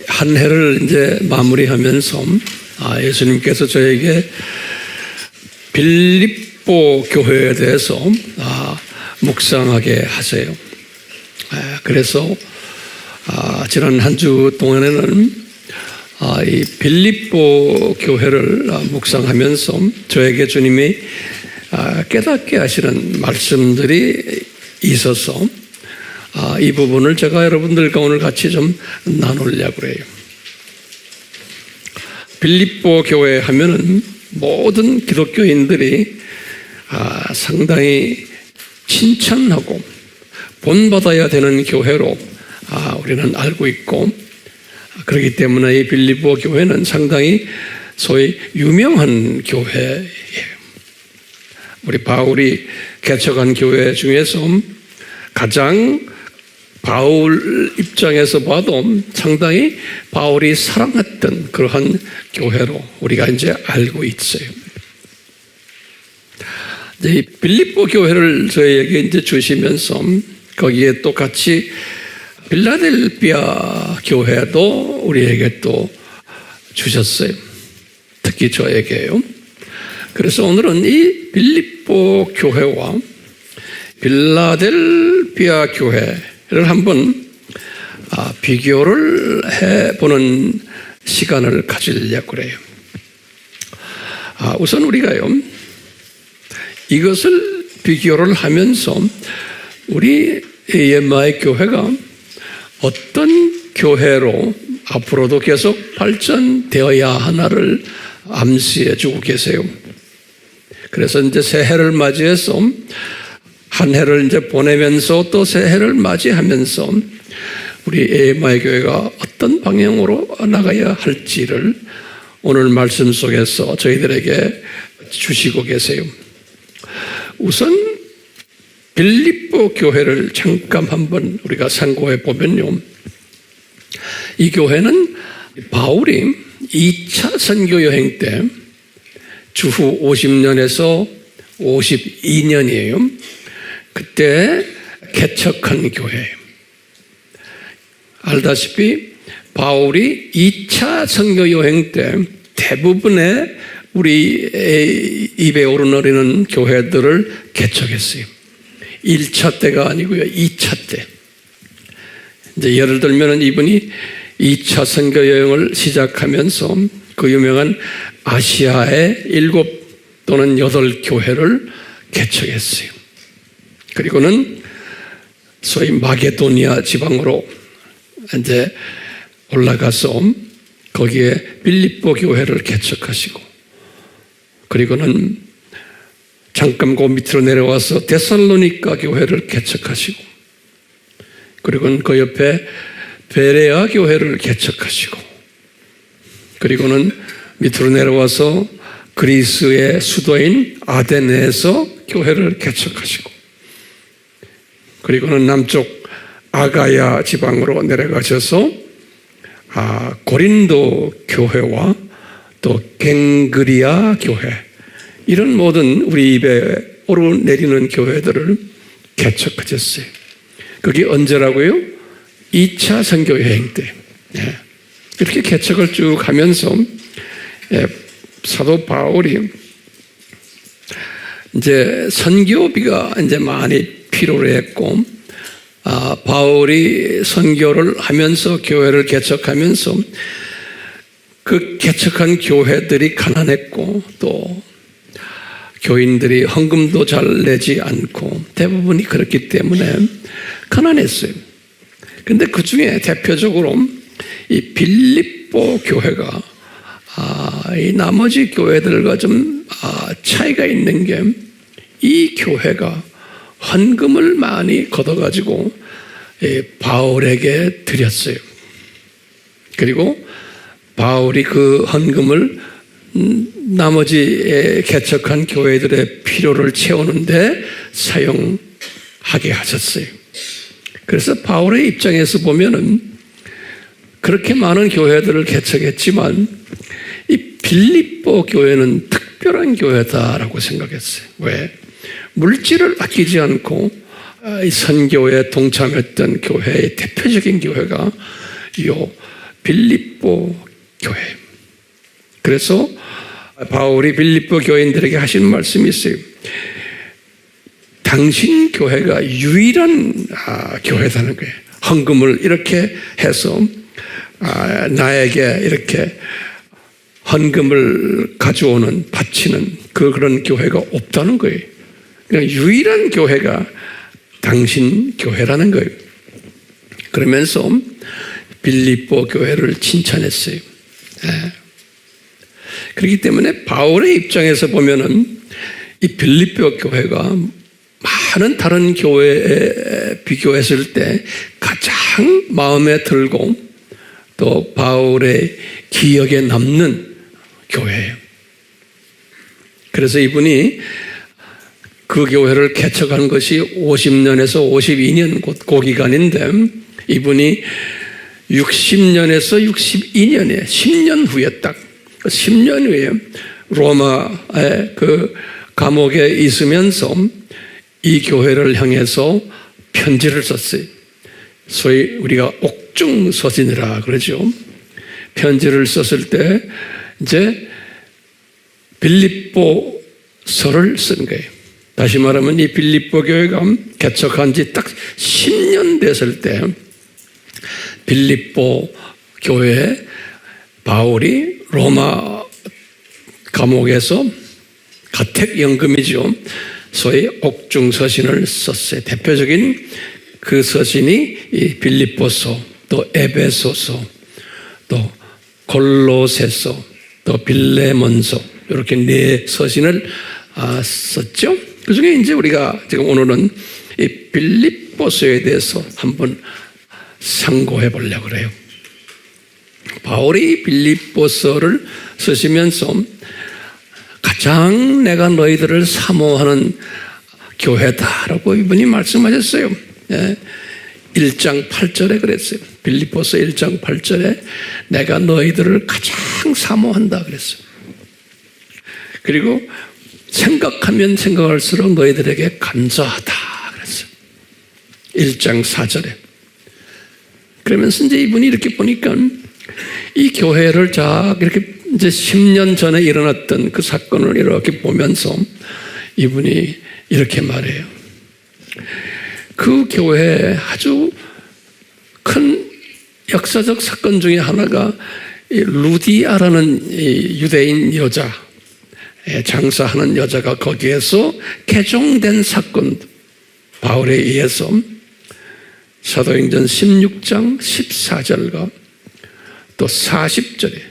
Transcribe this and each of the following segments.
한 해를 이제 마무리하면서 예수님께서 저에게 빌립보 교회에 대해서 묵상하게 하세요. 그래서 지난 한 주 동안에는 이 빌립보 교회를 묵상하면서 저에게 주님이 깨닫게 하시는 말씀들이 있어서 이 부분을 제가 여러분들과 오늘 같이 좀 나누려고 해요. 빌립보 교회 하면은 모든 기독교인들이 상당히 칭찬하고 본받아야 되는 교회로 우리는 알고 있고, 그렇기 때문에 이 빌립보 교회는 상당히 소위 유명한 교회예요. 우리 바울이 개척한 교회 중에서 가장 바울 입장에서 봐도 상당히 바울이 사랑했던 그러한 교회로 우리가 이제 알고 있어요. 이 빌립보 교회를 저희에게 이제 주시면서 거기에 또 같이 필라델피아 교회도 우리에게 또 주셨어요. 특히 저에게요. 그래서 오늘은 이 빌립보 교회와 필라델피아 교회를 한번 비교를 해보는 시간을 가지려고 그래요. 우선 우리가요, 이것을 비교를 하면서 우리 EMI 교회가 어떤 교회로 앞으로도 계속 발전되어야 하나를 암시해 주고 계세요. 그래서 이제 새해를 맞이해서 한 해를 이제 보내면서 또 새해를 맞이하면서 우리 EMI 교회가 어떤 방향으로 나가야 할지를 오늘 말씀 속에서 저희들에게 주시고 계세요. 우선 빌립보 교회를 잠깐 한번 우리가 상고해 보면요, 이 교회는 바울이 2차 선교 여행 때 주후 50년에서 52년이에요. 그때 개척한 교회예요. 알다시피 바울이 2차 선교 여행 때 대부분의 우리 입에 오르내리는 교회들을 개척했어요. 1차 때가 아니고요, 2차 때. 이제 예를 들면 이분이 2차 선교 여행을 시작하면서 그 유명한 아시아의 7 또는 8 교회를 개척했어요. 그리고는 소위 마게도니아 지방으로 이제 올라가서 거기에 빌립보 교회를 개척하시고, 그리고는 잠깐 그 밑으로 내려와서 데살로니가 교회를 개척하시고, 그리고는 그 옆에 베레아 교회를 개척하시고, 그리고는 밑으로 내려와서 그리스의 수도인 아데네에서 교회를 개척하시고, 그리고는 남쪽 아가야 지방으로 내려가셔서 고린도 교회와 또 갱그리아 교회, 이런 모든 우리 입에 오르내리는 교회들을 개척하셨어요. 그게 언제라고요? 2차 선교 여행 때. 이렇게 개척을 쭉 하면서 사도 바울이 이제 선교비가 이제 많이 필요로 했고, 바울이 선교를 하면서 교회를 개척하면서 그 개척한 교회들이 가난했고, 또 교인들이 헌금도 잘 내지 않고 대부분이 그렇기 때문에 가난했어요. 근데 그 중에 대표적으로 이 빌립보 교회가 이 나머지 교회들과 좀 차이가 있는 게, 이 교회가 헌금을 많이 걷어가지고 바울에게 드렸어요. 그리고 바울이 그 헌금을 나머지 개척한 교회들의 필요를 채우는데 사용하게 하셨어요. 그래서 바울의 입장에서 보면은 그렇게 많은 교회들을 개척했지만 이 빌립보 교회는 특별한 교회다라고 생각했어요. 왜? 물질을 아끼지 않고 이 선교에 동참했던 교회의 대표적인 교회가 이 빌립보 교회. 그래서 바울이 빌립보 교인들에게 하신 말씀이 있어요. 당신 교회가 유일한 교회라는 거예요. 헌금을 이렇게 해서 나에게 이렇게 헌금을 가져오는, 바치는 그런 교회가 없다는 거예요. 그냥 유일한 교회가 당신 교회라는 거예요. 그러면서 빌립보 교회를 칭찬했어요. 그렇기 때문에 바울의 입장에서 보면은 이 빌립보 교회가 많은 다른 교회에 비교했을 때 가장 마음에 들고 또 바울의 기억에 남는 교회예요. 그래서 이분이 그 교회를 개척한 것이 50년에서 52년 곧 그 기간인데 이분이 60년에서 62년에 10년 후에 딱 10년 후에 로마의 그 감옥에 있으면서 이 교회를 향해서 편지를 썼어요. 소위 우리가 옥중서신이라 그러죠. 편지를 썼을 때 이제 빌립보서를 쓴 거예요. 다시 말하면 이 빌립보 교회가 개척한 지 딱 10년 됐을 때 빌립보 교회에 바울이 로마 감옥에서 가택연금이죠. 소위 옥중서신을 썼어요. 대표적인 그 서신이 이 빌립보서, 또 에베소서, 또 골로새서, 또 빌레몬서 이렇게 네 서신을 썼죠. 그 중에 이제 우리가 지금 오늘은 이 빌립보서에 대해서 한번 상고해 보려고 그래요. 바울이 빌립보서를 쓰시면서 가장 내가 너희들을 사모하는 교회다라고 이분이 말씀하셨어요. 1장 8절에 그랬어요. 빌립보서 1장 8절에 내가 너희들을 가장 사모한다 그랬어요. 그리고 생각하면 생각할수록 너희들에게 감사하다 그랬어요. 1장 4절에. 그러면서 이제 이분이 이렇게 보니까 이 교회를 이렇게 이제 10년 전에 일어났던 그 사건을 이렇게 보면서 이분이 이렇게 말해요. 그 교회에 아주 큰 역사적 사건 중에 하나가 루디아라는 유대인 여자, 장사하는 여자가 거기에서 개종된 사건, 바울에 의해서 사도행전 16장 14절과 또 40절에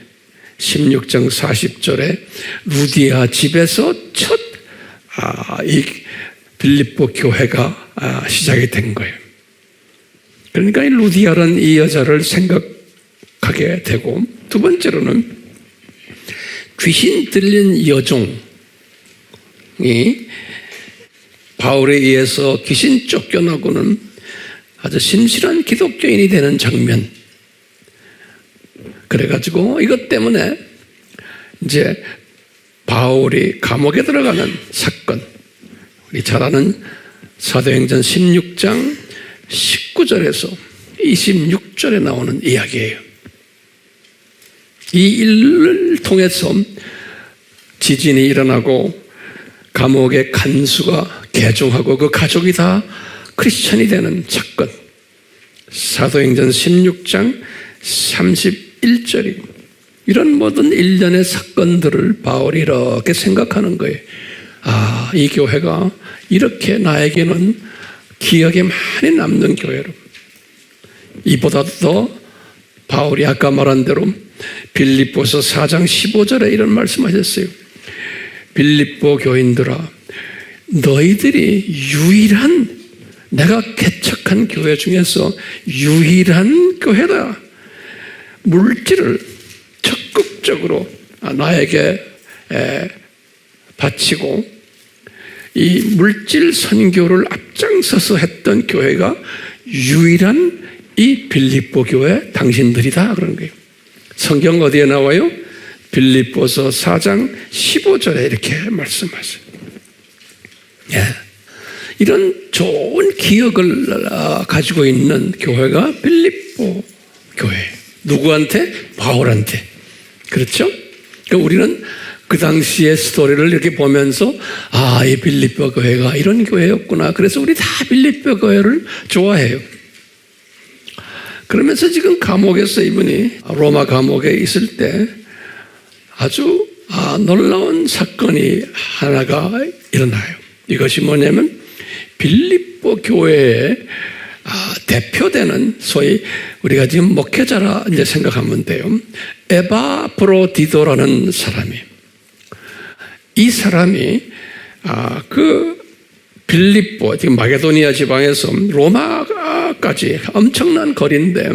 16장 40절에 루디아 집에서 첫 이 빌립보 교회가 시작이 된 거예요. 그러니까 이 루디아라는 이 여자를 생각하게 되고, 두 번째로는 귀신 들린 여종이 바울에 의해서 귀신 쫓겨나고는 아주 신실한 기독교인이 되는 장면. 그래가지고 이것 때문에 이제 바울이 감옥에 들어가는 사건, 우리 잘 아는 사도행전 16장 19절에서 26절에 나오는 이야기예요. 이 일을 통해서 지진이 일어나고 감옥의 간수가 개종하고 그 가족이 다 크리스천이 되는 사건, 사도행전 16장 31절이 이런 모든 일련의 사건들을 바울이 이렇게 생각하는 거예요. 이 교회가 이렇게 나에게는 기억에 많이 남는 교회로. 이보다 더 바울이 아까 말한 대로 빌립보서 4장 15절에 이런 말씀하셨어요. 빌립보 교인들아, 너희들이 유일한, 내가 개척한 교회 중에서 유일한 교회다. 물질을 적극적으로 나에게 바치고 이 물질 선교를 앞장서서 했던 교회가 유일한 이 빌립보 교회 당신들이다 그런 거예요. 성경 어디에 나와요? 빌립보서 4장 15절에 이렇게 말씀하세요. 이런 좋은 기억을 가지고 있는 교회가 빌립보 교회. 누구한테? 바울한테. 그렇죠? 그러니까 우리는 그 당시의 스토리를 이렇게 보면서 이 빌립보 교회가 이런 교회였구나. 그래서 우리 다 빌립보 교회를 좋아해요. 그러면서 지금 감옥에서 이분이 로마 감옥에 있을 때 아주 놀라운 사건이 하나가 일어나요. 이것이 뭐냐면 빌립보 교회의 대표되는 소위 우리가 지금 목회자라 이제 생각하면 돼요. 에바브로디도라는 사람이, 이 사람이 그 빌립보, 지금 마게도니아 지방에서 로마까지 엄청난 거리인데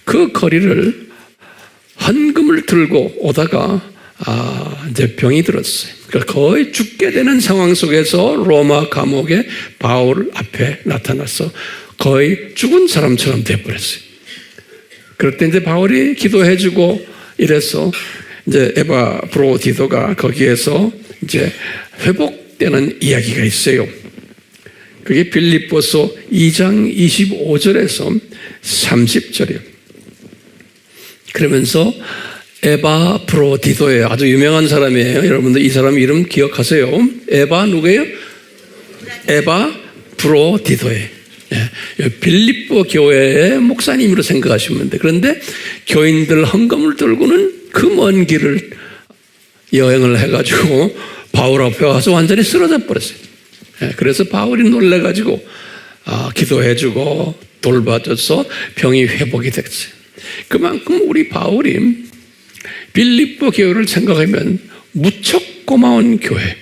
그 거리를 헌금을 들고 오다가 이제 병이 들었어요. 그러니까 거의 죽게 되는 상황 속에서 로마 감옥에 바울 앞에 나타나서 거의 죽은 사람처럼 되어버렸어요. 그럴 때 이제 바울이 기도해주고 이래서 이제 에바브로디도가 거기에서 이제 회복되는 이야기가 있어요. 그게 빌립보서 2장 25절에서 30절이에요. 그러면서 에바브로디도예요. 아주 유명한 사람이에요. 여러분들 이 사람 이름 기억하세요. 에바 누구예요? 에바브로디도예요. 빌립보 교회의 목사님으로 생각하시면 돼요. 그런데 교인들 헌금을 들고는 그 먼 길을 여행을 해가지고 바울 앞에 와서 완전히 쓰러져 버렸어요. 그래서 바울이 놀래가지고 기도해주고 돌봐줘서 병이 회복이 됐어요. 그만큼 우리 바울이 빌립보 교회를 생각하면 무척 고마운 교회.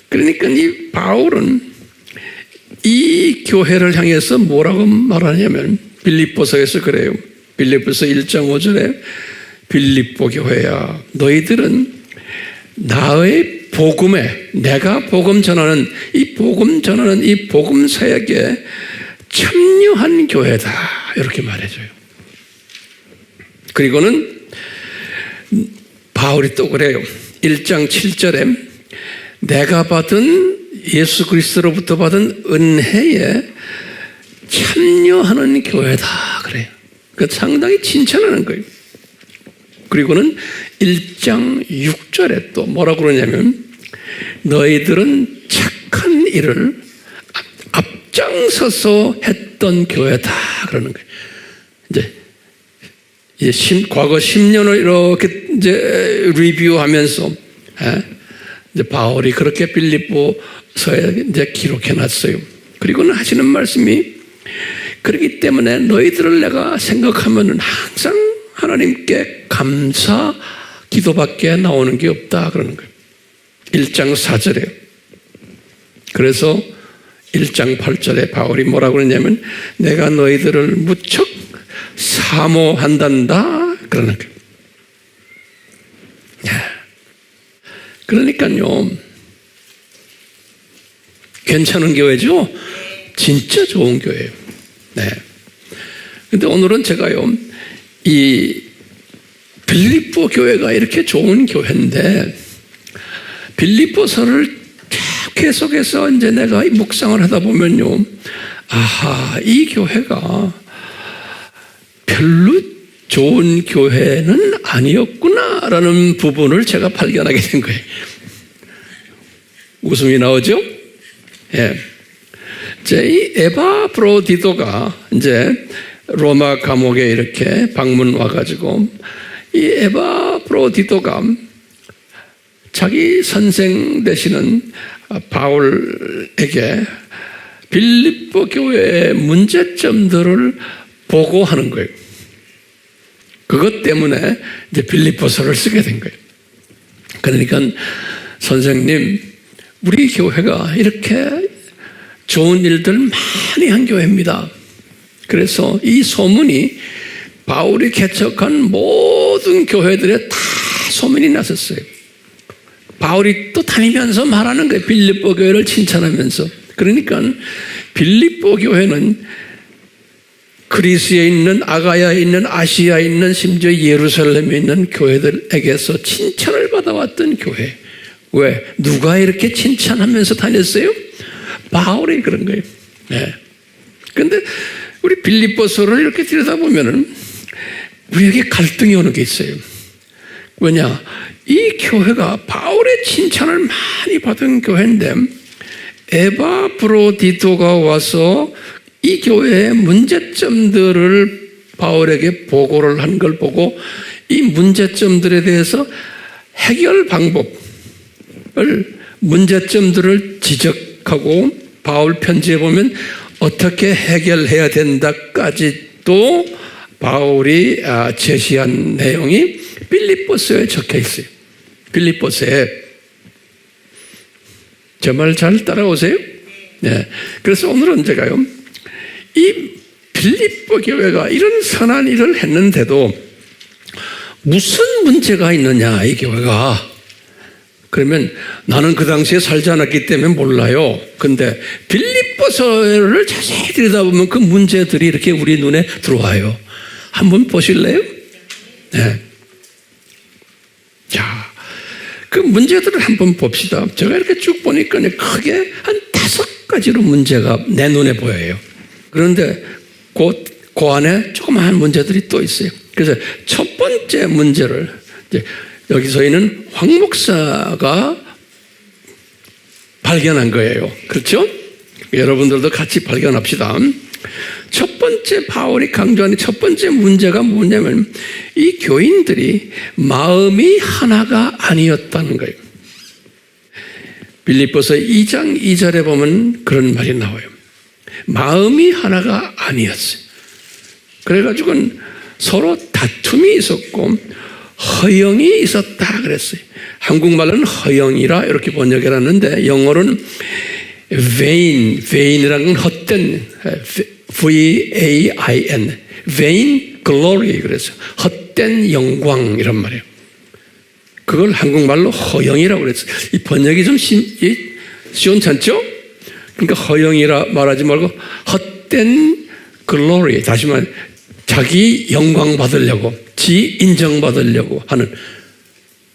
그러니까 이 바울은 이 교회를 향해서 뭐라고 말하냐면 빌립보서에서 그래요. 빌립보서 1장 5절에 빌립보 교회야, 너희들은 나의 복음에, 내가 복음 전하는 이 복음 사역에 참여한 교회다, 이렇게 말해줘요. 그리고는 바울이 또 그래요. 1장 7절에 내가 받은 예수 그리스도로부터 받은 은혜에 참여하는 교회다, 그래요. 그러니까 상당히 칭찬하는 거예요. 그리고는 1장 6절에 또 뭐라고 그러냐면 너희들은 착한 일을 앞장서서 했던 교회다, 그러는 거예요. 이제 과거 10년을 이렇게 이제 리뷰하면서 이제 바울이 그렇게 빌립보서에 이제 기록해 놨어요. 그리고는 하시는 말씀이 그렇기 때문에 너희들을 내가 생각하면은 항상 하나님께 감사 기도밖에 나오는 게 없다, 그러는 거예요. 1장 4절에. 그래서 1장 8절에 바울이 뭐라고 그러냐면 내가 너희들을 무척 사모한단다, 그러는 거예요. 그러니까요, 괜찮은 교회죠? 진짜 좋은 교회예요. 네. 근데 오늘은 제가요, 이 빌립보 교회가 이렇게 좋은 교회인데, 빌립보서를 쭉 계속해서 이제 내가 묵상을 하다 보면요, 이 교회가 별로 좋은 교회는 아니었구나라는 부분을 제가 발견하게 된 거예요. 웃음이 나오죠? 예. 이 에바브로디도가 이제 로마 감옥에 이렇게 방문 와가지고 이 에바브로디도가 자기 선생 되시는 바울에게 빌립보 교회의 문제점들을 보고하는 거예요. 그것 때문에 이제 빌립보서를 쓰게 된 거예요. 그러니까 선생님, 우리 교회가 이렇게 좋은 일들 많이 한 교회입니다. 그래서 이 소문이 바울이 개척한 모든 교회들에 다 소문이 났었어요. 바울이 또 다니면서 말하는 거예요. 빌립보 교회를 칭찬하면서. 그러니까 빌립보 교회는 그리스에 있는, 아가야에 있는, 아시아에 있는, 심지어 예루살렘에 있는 교회들에게서 칭찬을 받아왔던 교회. 왜? 누가 이렇게 칭찬하면서 다녔어요? 바울이 그런 거예요. 네. 근데 우리 빌립보서를 이렇게 들여다보면은 우리에게 갈등이 오는 게 있어요. 왜냐? 이 교회가 바울의 칭찬을 많이 받은 교회인데 에바브로디토가 와서 이 교회의 문제점들을 바울에게 보고를 한 걸 보고 이 문제점들에 대해서 해결 방법을 문제점들을 지적하고 바울 편지에 보면 어떻게 해결해야 된다까지도 바울이 제시한 내용이 빌립보서에 적혀 있어요. 빌립보서에 제 말 잘 따라오세요? 네. 그래서 오늘은 제가요, 이 빌립보 교회가 이런 선한 일을 했는데도 무슨 문제가 있느냐, 이 교회가. 그러면 나는 그 당시에 살지 않았기 때문에 몰라요. 근데 빌립보서를 자세히 들여다보면 그 문제들이 이렇게 우리 눈에 들어와요. 한번 보실래요? 네. 자, 그 문제들을 한번 봅시다. 제가 이렇게 쭉 보니까 크게 한 5가지로 문제가 내 눈에 보여요. 그런데 그 안에 조그마한 문제들이 또 있어요. 그래서 첫 번째 문제를 이제 여기 저희는 황 목사가 발견한 거예요. 그렇죠? 여러분들도 같이 발견합시다. 첫 번째 바울이 강조하는 첫 번째 문제가 뭐냐면 이 교인들이 마음이 하나가 아니었다는 거예요. 빌립보서 2장 2절에 보면 그런 말이 나와요. 마음이 하나가 아니었어요. 그래가지고는 서로 다툼이 있었고 허영이 있었다 그랬어요. 한국말로는 허영이라 이렇게 번역해놨는데 영어로는 vain이라는 건 헛된 V-A-I-N vain glory 그래서 헛된 영광 이란 말이에요. 그걸 한국말로 허영이라고 그랬어요. 이 번역이 좀 시원찮죠? 그러니까 허영이라 말하지 말고 헛된 glory, 다시 말해 자기 영광 받으려고 지 인정받으려고 하는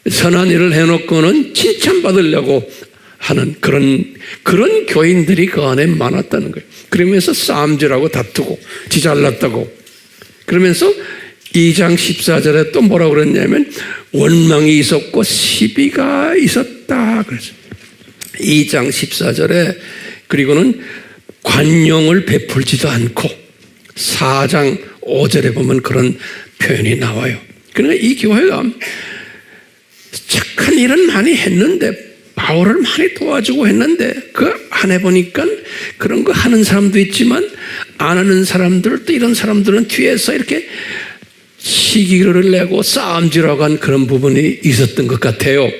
선한 일을 해놓고는 칭찬받으려고 하는 그런 교인들이 그 안에 많았다는 거예요. 그러면서 싸움질하고 다투고 지 잘났다고 그러면서 2장 14절에 또 뭐라고 그랬냐면 원망이 있었고 시비가 있었다 그랬어요. 2장 14절에 그리고는 관용을 베풀지도 않고 4장 5절에 보면 그런 표현이 나와요. 그러니까 이 교회가 착한 일은 많이 했는데 바울을 많이 도와주고 했는데 그 안에 보니까 그런 거 하는 사람도 있지만 안 하는 사람들 또 이런 사람들은 뒤에서 이렇게 시기를 내고 싸움질하고 한 그런 부분이 있었던 것 같아요.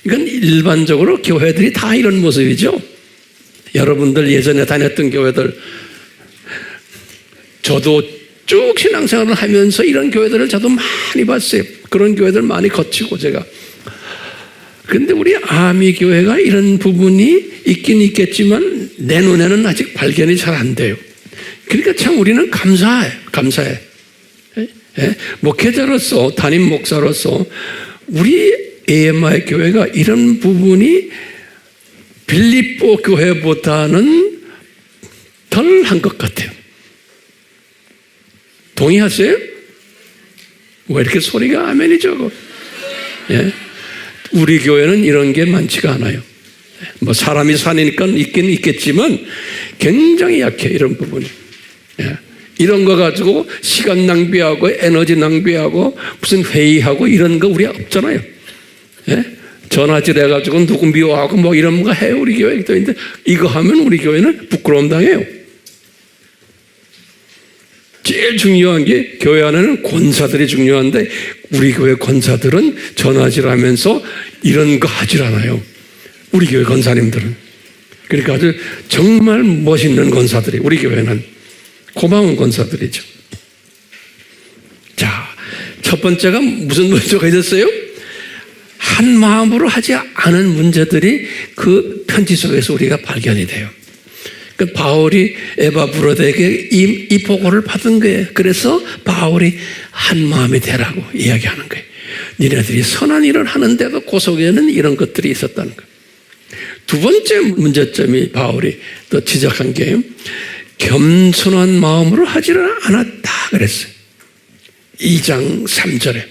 이건 일반적으로 교회들이 다 이런 모습이죠. 여러분들 예전에 다녔던 교회들 저도 쭉 신앙생활을 하면서 이런 교회들을 저도 많이 봤어요. 그런 교회들 많이 거치고 제가. 근데 우리 아미 교회가 이런 부분이 있긴 있겠지만 내 눈에는 아직 발견이 잘 안 돼요. 그러니까 참 우리는 감사해. 목회자로서 담임 목사로서 우리 AMI 교회가 이런 부분이 빌립보 교회보다는 덜 한 것 같아요. 동의하세요? 왜 이렇게 소리가 아멘이 적어? 예? 우리 교회는 이런 게 많지가 않아요. 뭐 사람이 사니까 있긴 있겠지만 굉장히 약해 이런 부분이. 예. 이런 거 가지고 시간 낭비하고 에너지 낭비하고 무슨 회의하고 이런 거 우리 없잖아요. 예? 전화질 해가지고 누구 미워하고 뭐 이런 거 해요 우리 교회도 있는데 이거 하면 우리 교회는 부끄러움 당해요. 제일 중요한 게 교회 안에는 권사들이 중요한데 우리 교회 권사들은 전화질하면서 이런 거 하질 않아요. 우리 교회 권사님들은. 그러니까 아주 정말 멋있는 권사들이 우리 교회는 고마운 권사들이죠. 자, 첫 번째가 무슨 문제가 있었어요? 한 마음으로 하지 않은 문제들이 그 편지 속에서 우리가 발견이 돼요. 그 바울이 에바브로드에게 이 보고를 받은 거예요. 그래서 바울이 한 마음이 되라고 이야기하는 거예요. 니네들이 선한 일을 하는데도 그 속에는 이런 것들이 있었다는 거예요. 두 번째 문제점이 바울이 또 지적한 게 겸손한 마음으로 하지를 않았다 그랬어요. 2장 3절에.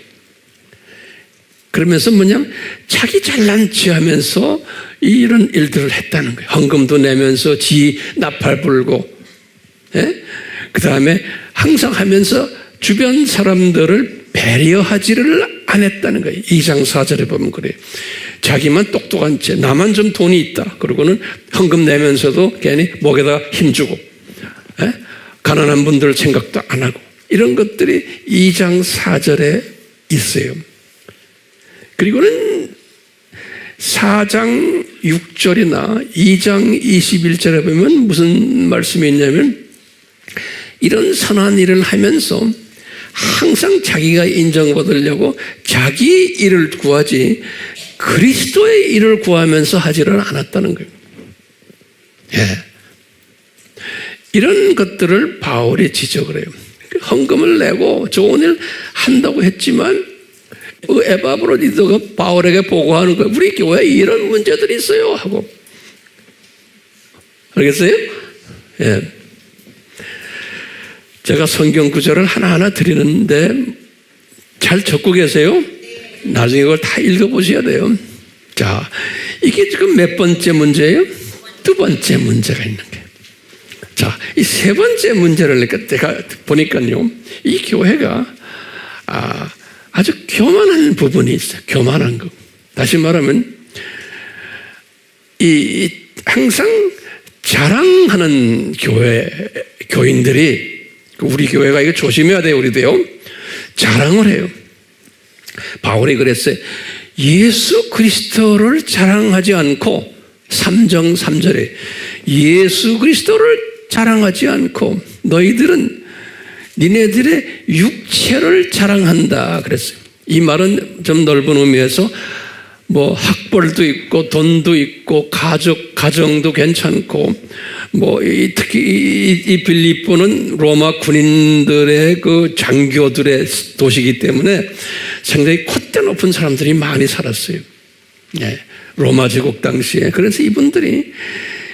그러면서 뭐냐면 자기 잘난 체 하면서 이런 일들을 했다는 거예요. 헌금도 내면서 지 나팔 불고, 그 다음에 항상 하면서 주변 사람들을 배려하지를 안 했다는 거예요. 2장 4절에 보면 그래요. 자기만 똑똑한 채 나만 좀 돈이 있다 그러고는 헌금 내면서도 괜히 목에다 힘주고, 가난한 분들 생각도 안 하고, 이런 것들이 2장 4절에 있어요. 그리고는 4장 6절이나 2장 21절에 보면 무슨 말씀이 있냐면, 이런 선한 일을 하면서 항상 자기가 인정받으려고 자기 일을 구하지 그리스도의 일을 구하면서 하지를 않았다는 거예요. 이런 것들을 바울이 지적을 해요. 헌금을 내고 좋은 일 한다고 했지만 에바브로디도가 바울에게 보고하는 거예요. 우리 교회에 이런 문제들이 있어요 하고. 알겠어요? 제가 성경 구절을 하나하나 드리는데 잘 적고 계세요? 나중에 그걸 다 읽어보셔야 돼요. 자, 이게 지금 몇 번째 문제예요? 두 번째 문제가 있는 거예요. 자, 이 세 번째 문제를 제가 보니까요, 이 교회가 아주 교만한 부분이 있어요. 교만한 거. 다시 말하면 항상 자랑하는 교인들이, 우리 교회가 이거 조심해야 돼요. 우리도요. 자랑을 해요. 바울이 그랬어요. 예수 그리스도를 자랑하지 않고, 3장 3절에 예수 그리스도를 자랑하지 않고 너희들은 니네들의 육체를 자랑한다 그랬어요. 이 말은 좀 넓은 의미에서 뭐 학벌도 있고 돈도 있고 가정도 괜찮고, 뭐 특히 이 빌립보는 로마 군인들의 그 장교들의 도시이기 때문에 상당히 콧대 높은 사람들이 많이 살았어요. 로마 제국 당시에. 그래서 이분들이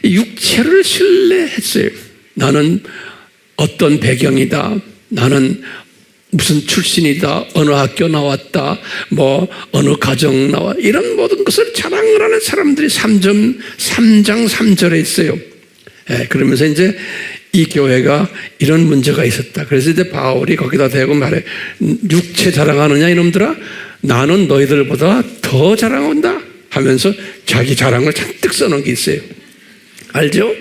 육체를 신뢰했어요. 나는 어떤 배경이다, 나는 무슨 출신이다, 어느 학교 나왔다, 뭐 어느 가정 나와, 이런 모든 것을 자랑을 하는 사람들이 3장 3절에 있어요. 그러면서 이제 이 교회가 이런 문제가 있었다. 그래서 이제 바울이 거기다 대고 말해. 육체 자랑하느냐 이놈들아, 나는 너희들보다 더 자랑한다 하면서 자기 자랑을 잔뜩 써놓은 게 있어요. 알죠?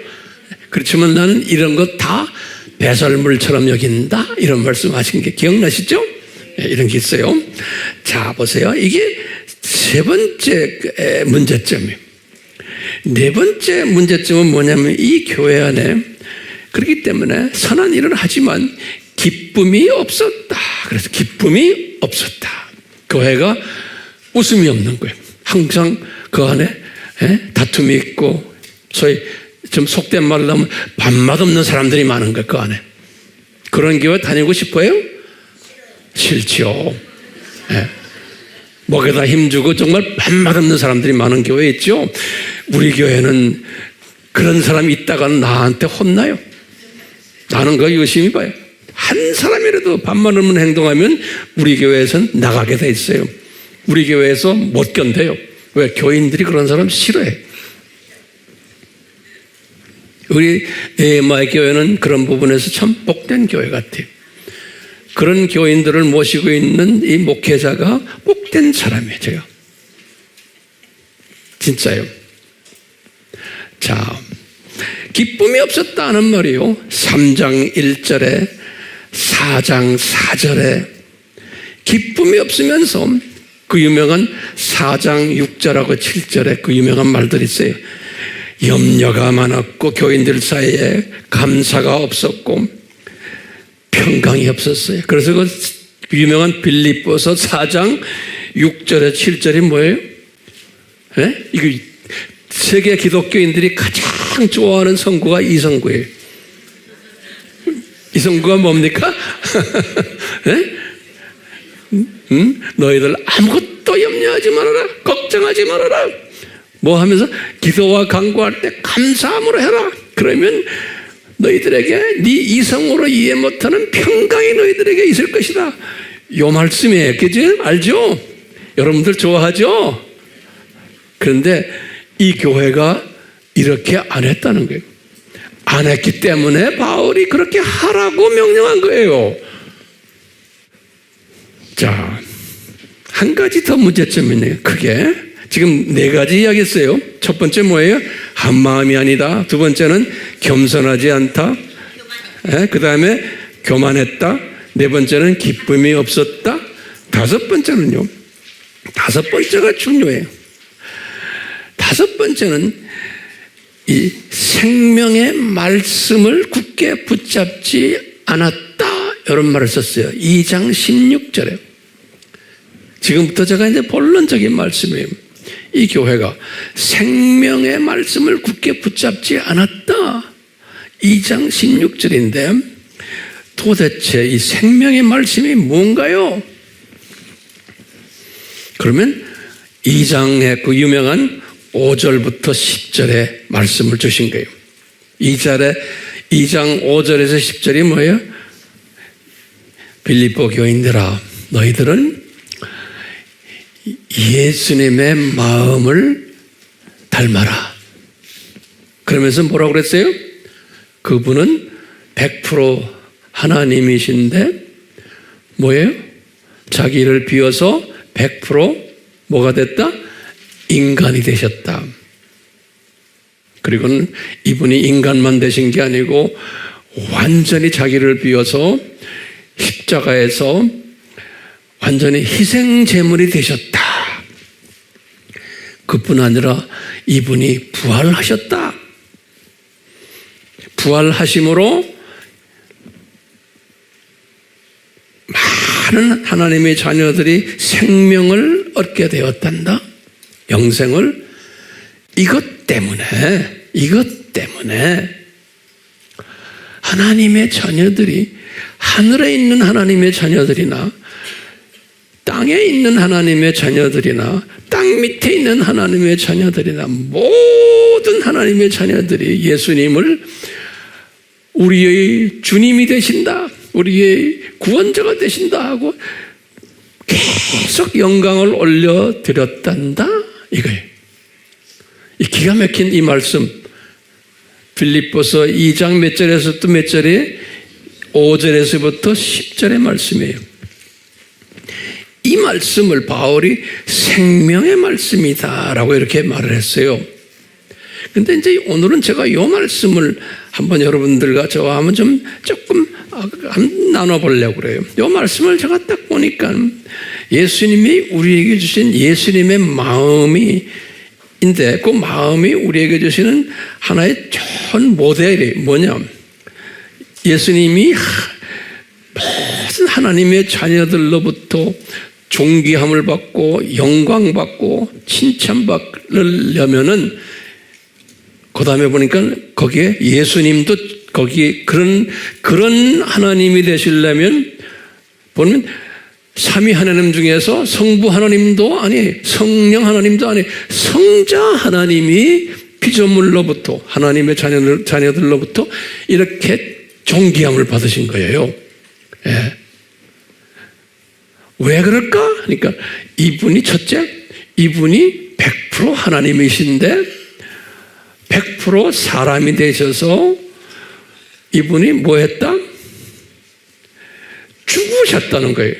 그렇지만 나는 이런 것 다 배설물처럼 여긴다, 이런 말씀하신 게 기억나시죠? 이런 게 있어요. 자, 보세요. 이게 세 번째 문제점이에요. 네 번째 문제점은 뭐냐면 이 교회 안에 그렇기 때문에 선한 일을 하지만 기쁨이 없었다. 그래서 기쁨이 없었다. 교회가 웃음이 없는 거예요. 항상 그 안에 다툼이 있고, 소위 좀 속된 말로 하면 밥맛 없는 사람들이 많은 거예요. 그 안에. 그런 교회 다니고 싶어요? 싫죠. 목에다 힘주고 정말 밥맛 없는 사람들이 많은 교회 있죠. 우리 교회는 그런 사람이 있다가는 나한테 혼나요. 나는 그거 유심히 봐요. 한 사람이라도 밥맛 없는 행동하면 우리 교회에서는 나가게 돼 있어요. 우리 교회에서 못 견뎌요. 왜? 교인들이 그런 사람 싫어해. 우리 에마의 교회는 그런 부분에서 참 복된 교회 같아요. 그런 교인들을 모시고 있는 이 목회자가 복된 사람이에요. 제가 진짜요. 자, 기쁨이 없었다는 말이요. 3장 1절에 4장 4절에 기쁨이 없으면서 그 유명한 4장 6절하고 7절에 그 유명한 말들이 있어요. 염려가 많았고 교인들 사이에 감사가 없었고 평강이 없었어요. 그래서 그 유명한 빌립보서 4장 6절에 7절이 뭐예요? 이거 세계 기독교인들이 가장 좋아하는 성구가 이 성구예요. 이 성구가 뭡니까? 너희들 아무것도 염려하지 말아라, 걱정하지 말아라. 뭐 하면서 기도와 간구할 때 감사함으로 해라. 그러면 너희들에게 네 이성으로 이해 못하는 평강이 너희들에게 있을 것이다. 요 말씀이에요. 그죠? 알죠? 여러분들 좋아하죠? 그런데 이 교회가 이렇게 안 했다는 거예요. 안 했기 때문에 바울이 그렇게 하라고 명령한 거예요. 자, 한 가지 더 문제점이 있네요. 크게. 지금 4가지 이야기했어요. 첫 번째 뭐예요? 한 마음이 아니다. 두 번째는 겸손하지 않다. 그 다음에 교만했다. 4번째는 기쁨이 없었다. 5번째는요. 5번째가 중요해요. 5번째는 이 생명의 말씀을 굳게 붙잡지 않았다. 이런 말을 썼어요. 2장 16절에. 지금부터 제가 이제 본론적인 말씀이에요. 이 교회가 생명의 말씀을 굳게 붙잡지 않았다. 2장 16절인데 도대체 이 생명의 말씀이 뭔가요? 그러면 2장의 그 유명한 5절부터 10절의 말씀을 주신 거예요. 2장 5절에서 10절이 뭐예요? 빌립보 교인들아, 너희들은 예수님의 마음을 닮아라. 그러면서 뭐라고 그랬어요? 그분은 100% 하나님이신데 뭐예요? 자기를 비워서 100% 뭐가 됐다? 인간이 되셨다. 그리고는 이분이 인간만 되신 게 아니고 완전히 자기를 비워서 십자가에서 완전히 희생제물이 되셨다. 그뿐 아니라 이분이 부활하셨다. 부활하심으로 많은 하나님의 자녀들이 생명을 얻게 되었단다. 영생을. 이것 때문에 하나님의 자녀들이 하늘에 있는 하나님의 자녀들이나 땅에 있는 하나님의 자녀들이나 땅 밑에 있는 하나님의 자녀들이나 모든 하나님의 자녀들이 예수님을 우리의 주님이 되신다, 우리의 구원자가 되신다 하고 계속 영광을 올려드렸단다 이거예요. 이 기가 막힌 이 말씀, 빌립보서 2장 몇 절에서 또 몇 절에 5절에서부터 10절의 말씀이에요. 이 말씀을 바울이 생명의 말씀이다라고 이렇게 말을 했어요. 근데 이제 오늘은 제가 이 말씀을 한번 여러분들과 저와 한번 좀 조금 나눠보려고 그래요. 이 말씀을 제가 딱 보니까 예수님이 우리에게 주신 예수님의 마음이 인데 그 마음이 우리에게 주시는 하나의 좋은 모델이 뭐냐? 예수님이 모든 하나님의 자녀들로부터 존귀함을 받고 영광받고 칭찬받으려면은 그 다음에 보니까 거기에 예수님도 거기에 그런 하나님이 되시려면 보면 삼위 하나님 중에서 성부 하나님도 아니 성령 하나님도 아니 성자 하나님이 피조물로부터 하나님의 자녀들로부터 이렇게 존귀함을 받으신 거예요. 예. 왜 그럴까? 그러니까 이분이 첫째, 이분이 100% 하나님이신데 100% 사람이 되셔서 이분이 뭐 했다? 죽으셨다는 거예요.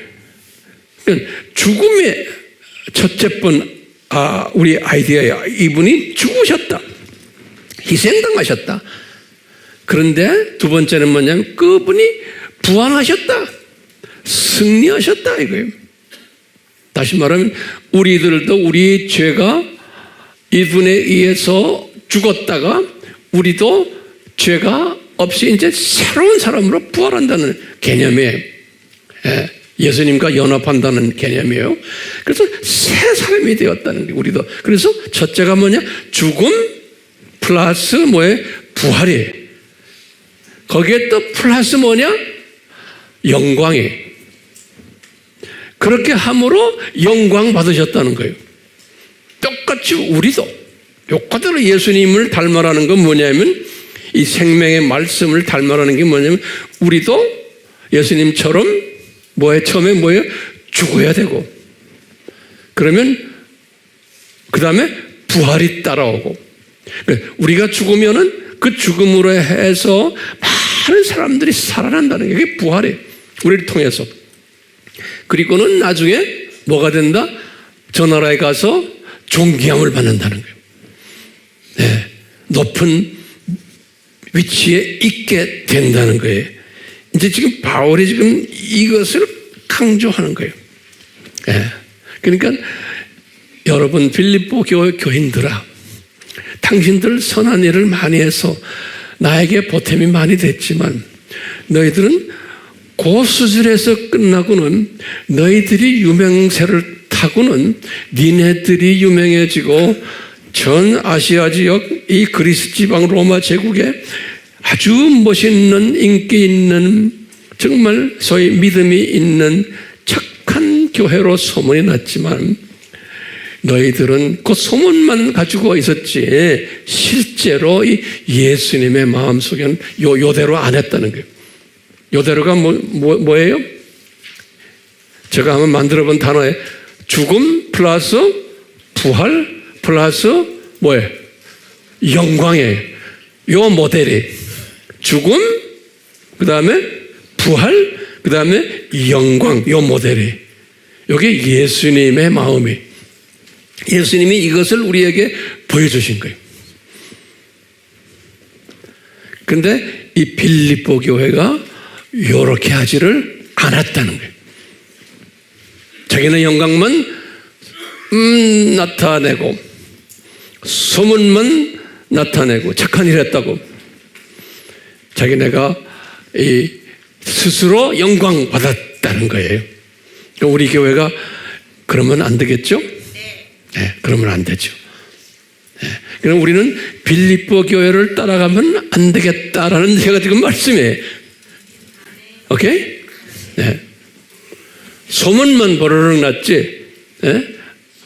그러니까 죽음의 첫째 번 우리 아이디어야. 이분이 죽으셨다. 희생당하셨다. 그런데 두 번째는 뭐냐면 그분이 부활하셨다. 승리하셨다 이거예요. 다시 말하면 우리들도 우리의 죄가 이분에 의해서 죽었다가 우리도 죄가 없이 이제 새로운 사람으로 부활한다는 개념이에요. 예수님과 연합한다는 개념이에요. 그래서 새 사람이 되었다는 게 우리도. 그래서 첫째가 뭐냐? 죽음 플러스 뭐예요? 부활이에요. 거기에 또 플러스 뭐냐? 영광이. 그렇게 함으로 영광 받으셨다는 거예요. 똑같이 우리도 똑같이 예수님을 닮아라는 건 뭐냐면 이 생명의 말씀을 닮아가는 게 뭐냐면 우리도 예수님처럼 처음에 뭐예요? 죽어야 되고 그러면 그 다음에 부활이 따라오고 우리가 죽으면은 그 죽음으로 해서 많은 사람들이 살아난다는 게 그게 부활이에요. 우리를 통해서. 그리고는 나중에 뭐가 된다? 저 나라에 가서 존귀함을 받는다는 거예요. 네, 높은 위치에 있게 된다는 거예요. 이제 지금 바울이 지금 이것을 강조하는 거예요. 네, 그러니까 여러분 빌립보 교인들아, 당신들 선한 일을 많이 해서 나에게 보탬이 많이 됐지만 너희들은 그 수준에서 끝나고는 너희들이 유명세를 타고는 니네들이 유명해지고 전 아시아 지역 이 그리스 지방 로마 제국에 아주 멋있는 인기 있는 정말 소위 믿음이 있는 착한 교회로 소문이 났지만 너희들은 그 소문만 가지고 있었지 실제로 이 예수님의 마음속에는 요대로 안 했다는 거예요. 요대로가 뭐예요? 제가 한번 만들어 본 단어에 죽음 플러스 부활 플러스 뭐예요? 영광이에요. 요 모델이 죽음 그 다음에 부활 그 다음에 영광 요 모델이 이게 예수님의 마음이 예수님이 이것을 우리에게 보여주신 거예요. 그런데 이 빌립보 교회가 이렇게 하지를 않았다는 거예요. 자기네 영광만 나타내고 소문만 나타내고 착한 일 했다고 자기네가 스스로 영광 받았다는 거예요. 우리 교회가 그러면 안 되겠죠? 네, 그러면 안 되죠. 네, 그럼 우리는 빌립보 교회를 따라가면 안 되겠다라는 제가 지금 말씀이에요. 오케이? 네. 소문만 버르륵 났지. 네?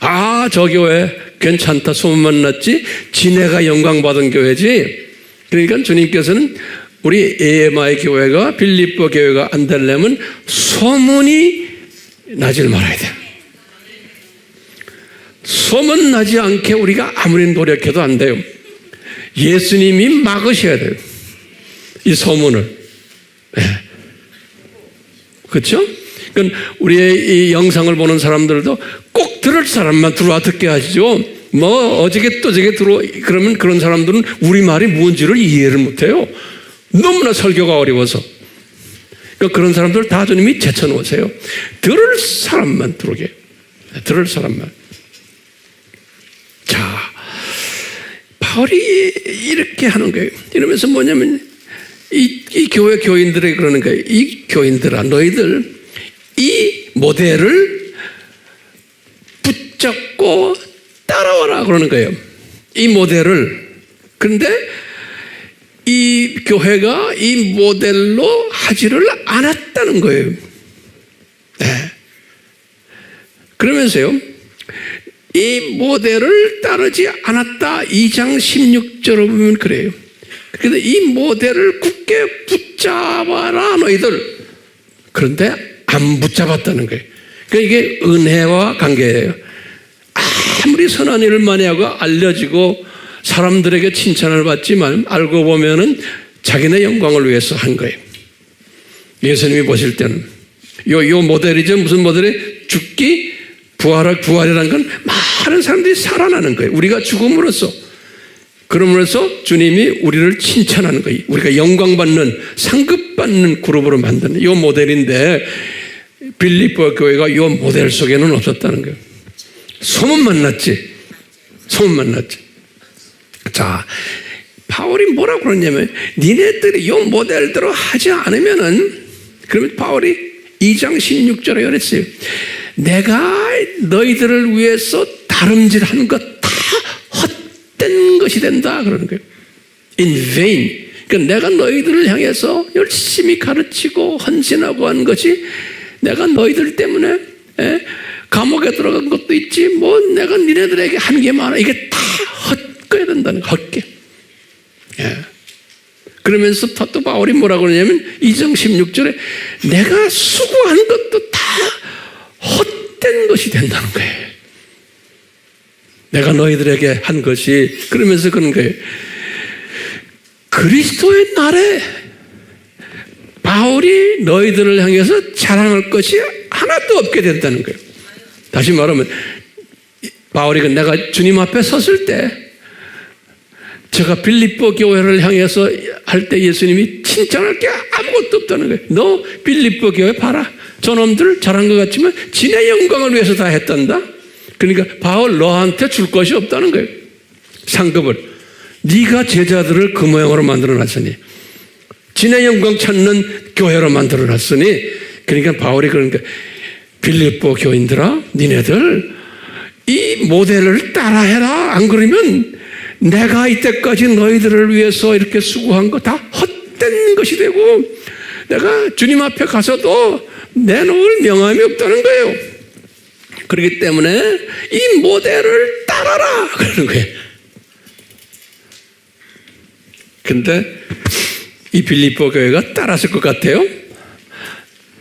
아, 저 교회 괜찮다 소문만 났지. 지네가 영광 받은 교회지. 그러니까 주님께서는 우리 AMI 교회가 빌립보 교회가 안 되려면 소문이 나질 말아야 돼. 소문 나지 않게 우리가 아무리 노력해도 안 돼요. 예수님이 막으셔야 돼요. 이 소문을. 네. 그렇죠? 그러니까 우리의 이 영상을 보는 사람들도 꼭 들을 사람만 들어와 듣게 하시죠. 뭐 어저께 또 저게 그러면 그런 사람들은 우리 말이 뭔지를 이해를 못해요. 너무나 설교가 어려워서. 그러니까 그런 사람들 다 주님이 제쳐놓으세요. 들을 사람만 들어오게. 들을 사람만. 자, 바울이 이렇게 하는 거예요. 이러면서 뭐냐면 이 교회 교인들에게 그러는 거예요. 이 교인들아, 너희들 이 모델을 붙잡고 따라와라 그러는 거예요. 이 모델을. 그런데 이 교회가 이 모델로 하지를 않았다는 거예요. 네. 그러면서요, 이 모델을 따르지 않았다. 2장 16절을 보면 그래요. 그래서 이 모델을 굳게 붙잡아라 너희들. 그런데 안 붙잡았다는 거예요. 그러니까 이게 은혜와 관계예요. 아무리 선한 일을 많이 하고 알려지고 사람들에게 칭찬을 받지만 알고 보면은 자기네 영광을 위해서 한 거예요. 예수님이 보실 때는 요 모델이죠. 무슨 모델이? 죽기, 부활이라는 건 많은 사람들이 살아나는 거예요. 우리가 죽음으로써. 그러므로써 주님이 우리를 칭찬하는 거예요. 우리가 영광받는, 상급받는 그룹으로 만드는 이 모델인데 빌립보 교회가 이 모델 속에는 없었다는 거예요. 소문만 났지. 소문만 났지. 자, 바울이 뭐라고 그러냐면 니네들이 이 모델대로 하지 않으면은 그러면 바울이 2장 16절에 그랬어요. 내가 너희들을 위해서 다름질하는 것 다 헛된 것이 된다 그러는 거예요. In vain. 그러니까 내가 너희들을 향해서 열심히 가르치고 헌신하고 한 것이 내가 너희들 때문에 감옥에 들어간 것도 있지 뭐 내가 니네들에게 한 게 많아. 이게 다 헛거야 된다는 거. 헛게. 예. 그러면서 또 바울이 뭐라고 그러냐면 2장 16절에 내가 수고한 것도 다 헛된 것이 된다는 거예요. 내가 너희들에게 한 것이, 그러면서 그런 거예요. 그리스도의 날에 바울이 너희들을 향해서 자랑할 것이 하나도 없게 된다는 거예요. 다시 말하면 바울이 내가 주님 앞에 섰을 때 제가 빌립보 교회를 향해서 할 때 예수님이 칭찬할 게 아무것도 없다는 거예요. 너 빌립보 교회 봐라. 저놈들 잘한 것 같지만 진의 영광을 위해서 다 했단다. 그러니까 바울 너한테 줄 것이 없다는 거예요. 상급을. 네가 제자들을 그 모양으로 만들어놨으니, 진의 영광 찾는 교회로 만들어놨으니, 그러니까 바울이 그러니까 빌립보 교인들아, 니네들 이 모델을 따라해라. 안 그러면 내가 이때까지 너희들을 위해서 이렇게 수고한 거 다 헛된 것이 되고 내가 주님 앞에 가서도 내놓을 명함이 없다는 거예요. 그렇기 때문에 이 모델을 따라라 그러는 거예요. 근데 이 빌립보 교회가 따랐을 것 같아요.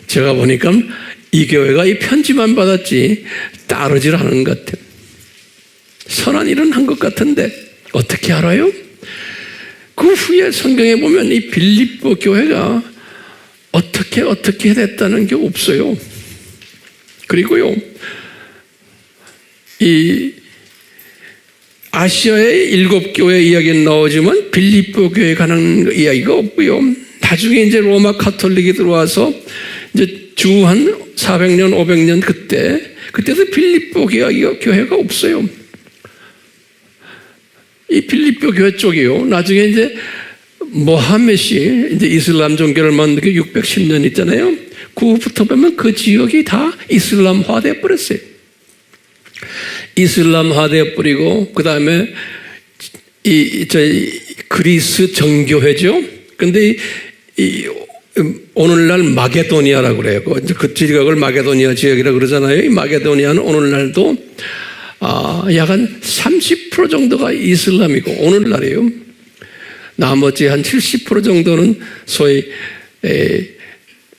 제가 보니까 이 교회가 이 편지만 받았지 따르질 않은 것 같아요. 선한 일은 한 것 같은데 어떻게 알아요? 그 후에 성경에 보면 이 빌립보 교회가 어떻게 됐다는 게 없어요. 그리고요, 이 아시아의 7교회 이야기는 나오지만 빌립보 교회에 관한 이야기가 없고요. 나중에 이제 로마 카톨릭이 들어와서 이제 주 한 400년, 500년 그때도 빌립보 교회가 없어요. 이 빌립보 교회 쪽이요. 나중에 이제 모하메시 이제 이슬람 종교를 만든 게 610년 있잖아요. 그 후부터 보면 그 지역이 다 이슬람화돼 버렸어요. 이슬람화돼 버리고 그 다음에 그리스 정교회죠. 근데 오늘날 마게도니아라고 그래요. 그 지역을 마게도니아 지역이라고 그러잖아요. 이 마게도니아는 오늘날도 약 한 30% 정도가 이슬람이고 오늘날이에요. 나머지 한 70% 정도는 소위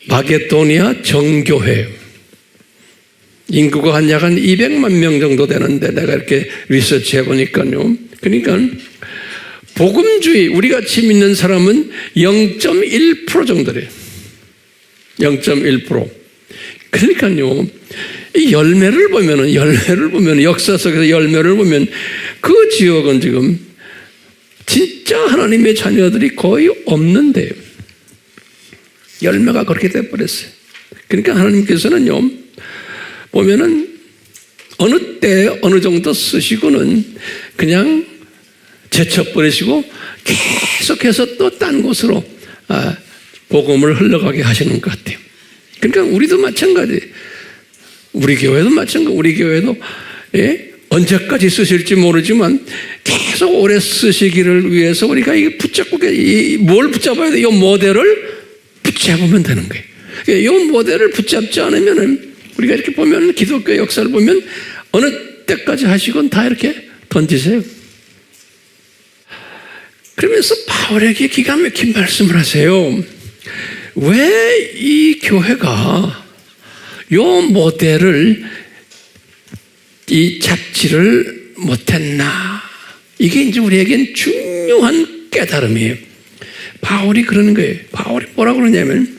마게도니아 정교회. 인구가 약 한 200만 명 정도 되는데 내가 이렇게 리서치 해보니까요. 그러니까 복음주의, 우리 같이 믿는 사람은 0.1% 정도래요. 0.1%. 그러니까요. 이 열매를 보면 역사 속에서 열매를 보면 그 지역은 지금 진짜 하나님의 자녀들이 거의 없는데요. 열매가 그렇게 돼버렸어요. 그러니까 하나님께서는요, 보면은 어느 때 어느 정도 쓰시고는 그냥 제쳐버리시고 계속해서 또 딴 곳으로 복음을 흘러가게 하시는 것 같아요. 그러니까 우리도 마찬가지. 우리 교회도 마찬가지. 우리 교회도 언제까지 쓰실지 모르지만 계속 오래 쓰시기를 위해서 우리가 이게 붙잡고 뭘 붙잡아야 돼? 이 모델을 붙잡으면 되는 거예요. 이 모델을 붙잡지 않으면 우리가 이렇게 보면 기독교 역사를 보면 어느 때까지 하시건 다 이렇게 던지세요. 그러면서 바울에게 기가 막힌 말씀을 하세요. 왜 이 교회가 요 모델을 잡지를 못했나? 이게 이제 우리에겐 중요한 깨달음이에요. 바울이 그러는 거예요. 바울이 뭐라고 그러냐면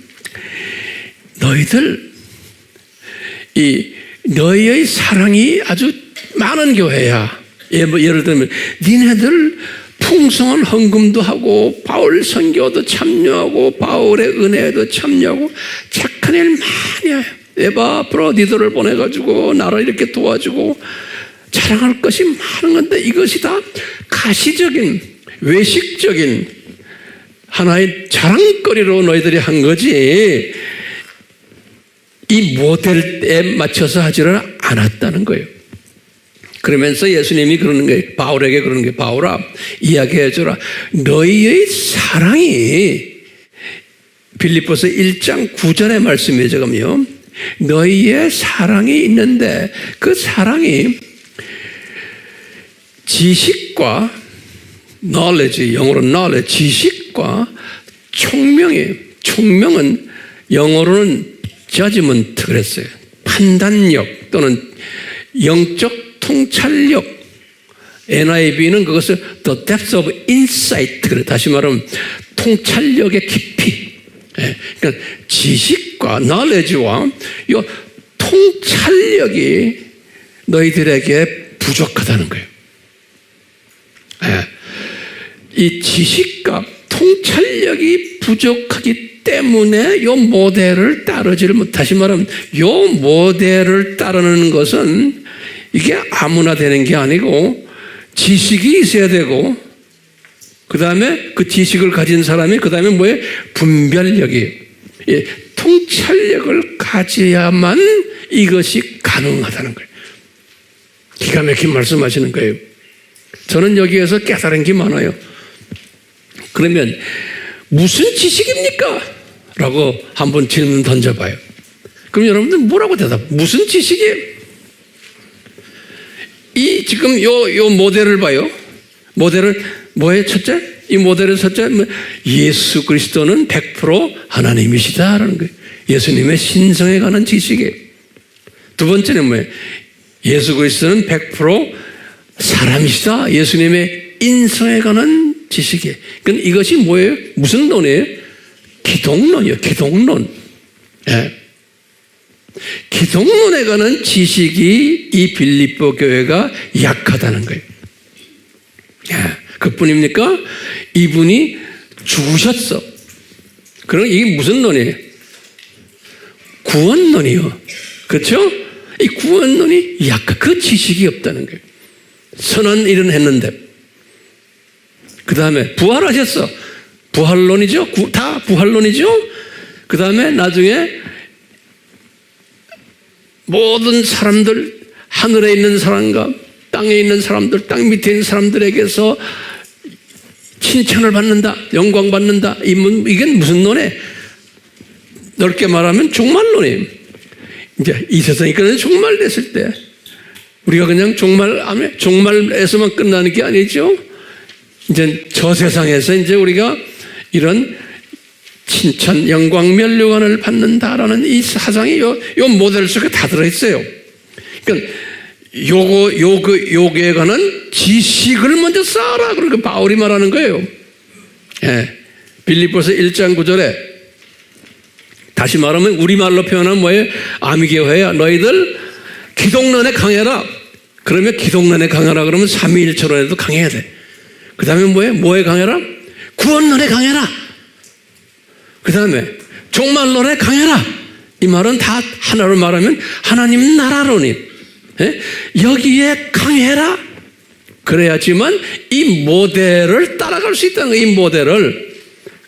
너희의 사랑이 아주 많은 교회야. 예를 들면 니네들 풍성한 헌금도 하고 바울 선교도 참여하고 바울의 은혜에도 참여하고 착한 일 많이 해요. 에바브로디도를 보내가지고 나를 이렇게 도와주고 자랑할 것이 많은 건데 이것이 다 가시적인 외식적인 하나의 자랑거리로 너희들이 한 거지 이 모델에 맞춰서 하지를 않았다는 거예요. 그러면서 예수님이 그러는 거예요. 바울에게 그러는 거예요. 바울아, 이야기해줘라. 너희의 사랑이 빌립보서 1장 9절의 말씀이에요. 지금요. 너희의 사랑이 있는데 그 사랑이 지식과 knowledge, 영어로 knowledge, 지식과 총명이에요. 총명은 영어로는 judgment 그랬어요. 판단력 또는 영적 통찰력. NIV는 그것을 the depth of insight 그래. 다시 말하면 통찰력의 깊이. 그러니까 지식과 knowledge와 이 통찰력이 너희들에게 부족하다는 거예요. 이 지식과 통찰력이 부족하기 때문에 이 모델을 따르지를 못. 다시 말하면 이 모델을 따르는 것은 이게 아무나 되는 게 아니고 지식이 있어야 되고 그 다음에 그 지식을 가진 사람이 그 다음에 뭐예요? 분별력이 통찰력을 가져야만 이것이 가능하다는 거예요. 기가 막힌 말씀하시는 거예요. 저는 여기에서 깨달은 게 많아요. 그러면 무슨 지식입니까? 라고 한번 질문 던져봐요. 그럼 여러분들 뭐라고 대답? 무슨 지식이에요? 이 지금 요 모델을 봐요. 모델을 뭐예요? 첫째? 이 모델의 첫째 예수 그리스도는 100% 하나님이시다라는 거예요. 예수님의 신성에 관한 지식이에요. 두 번째는 뭐예요? 예수 그리스도는 100% 사람이시다. 예수님의 인성에 관한 지식이에요. 그러니까 이것이 뭐예요? 무슨 논이에요? 기독론이에요. 기독론. 예. 기독론에 관한 지식이 이 빌립보 교회가 약하다는 거예요. 예. 그뿐입니까? 이분이 죽으셨어. 그럼 이게 무슨 논이에요? 구원론이요. 그렇죠? 이 구원론이 약한 그 지식이 없다는 거예요. 선한 일은 했는데 그 다음에 부활하셨어. 부활론이죠. 다 부활론이죠. 그 다음에 나중에 모든 사람들, 하늘에 있는 사람과 땅에 있는 사람들, 땅 밑에 있는 사람들에게서 칭찬을 받는다, 영광 받는다. 이게 무슨 논에? 넓게 말하면 종말론이에요. 이제 이 세상이 그냥 종말됐을 때 우리가 그냥 종말에서만 끝나는 게 아니죠. 이제 저 세상에서 이제 우리가 이런 칭찬, 영광, 면류관을 받는다라는 이 사상이 요 모델 속에 다 들어있어요. 그러니까 요거에 관한 지식을 먼저 쌓아라. 그러니까 바울이 말하는 거예요. 예. 빌립보서 1장 9절에 다시 말하면 우리말로 표현하면 뭐예요? 아미교회야. 너희들 기독론에 강해라. 그러면 기독론에 강해라. 그러면 삼위일체론에도 강해야 돼. 그 다음에 뭐예요? 뭐에 강해라? 구원론에 강해라. 그 다음에 종말론에 강해라. 이 말은 다 하나로 말하면 하나님 나라론이. 예? 여기에 강해라. 그래야지만 이 모델을 따라갈 수 있다는 거예요. 이 모델을.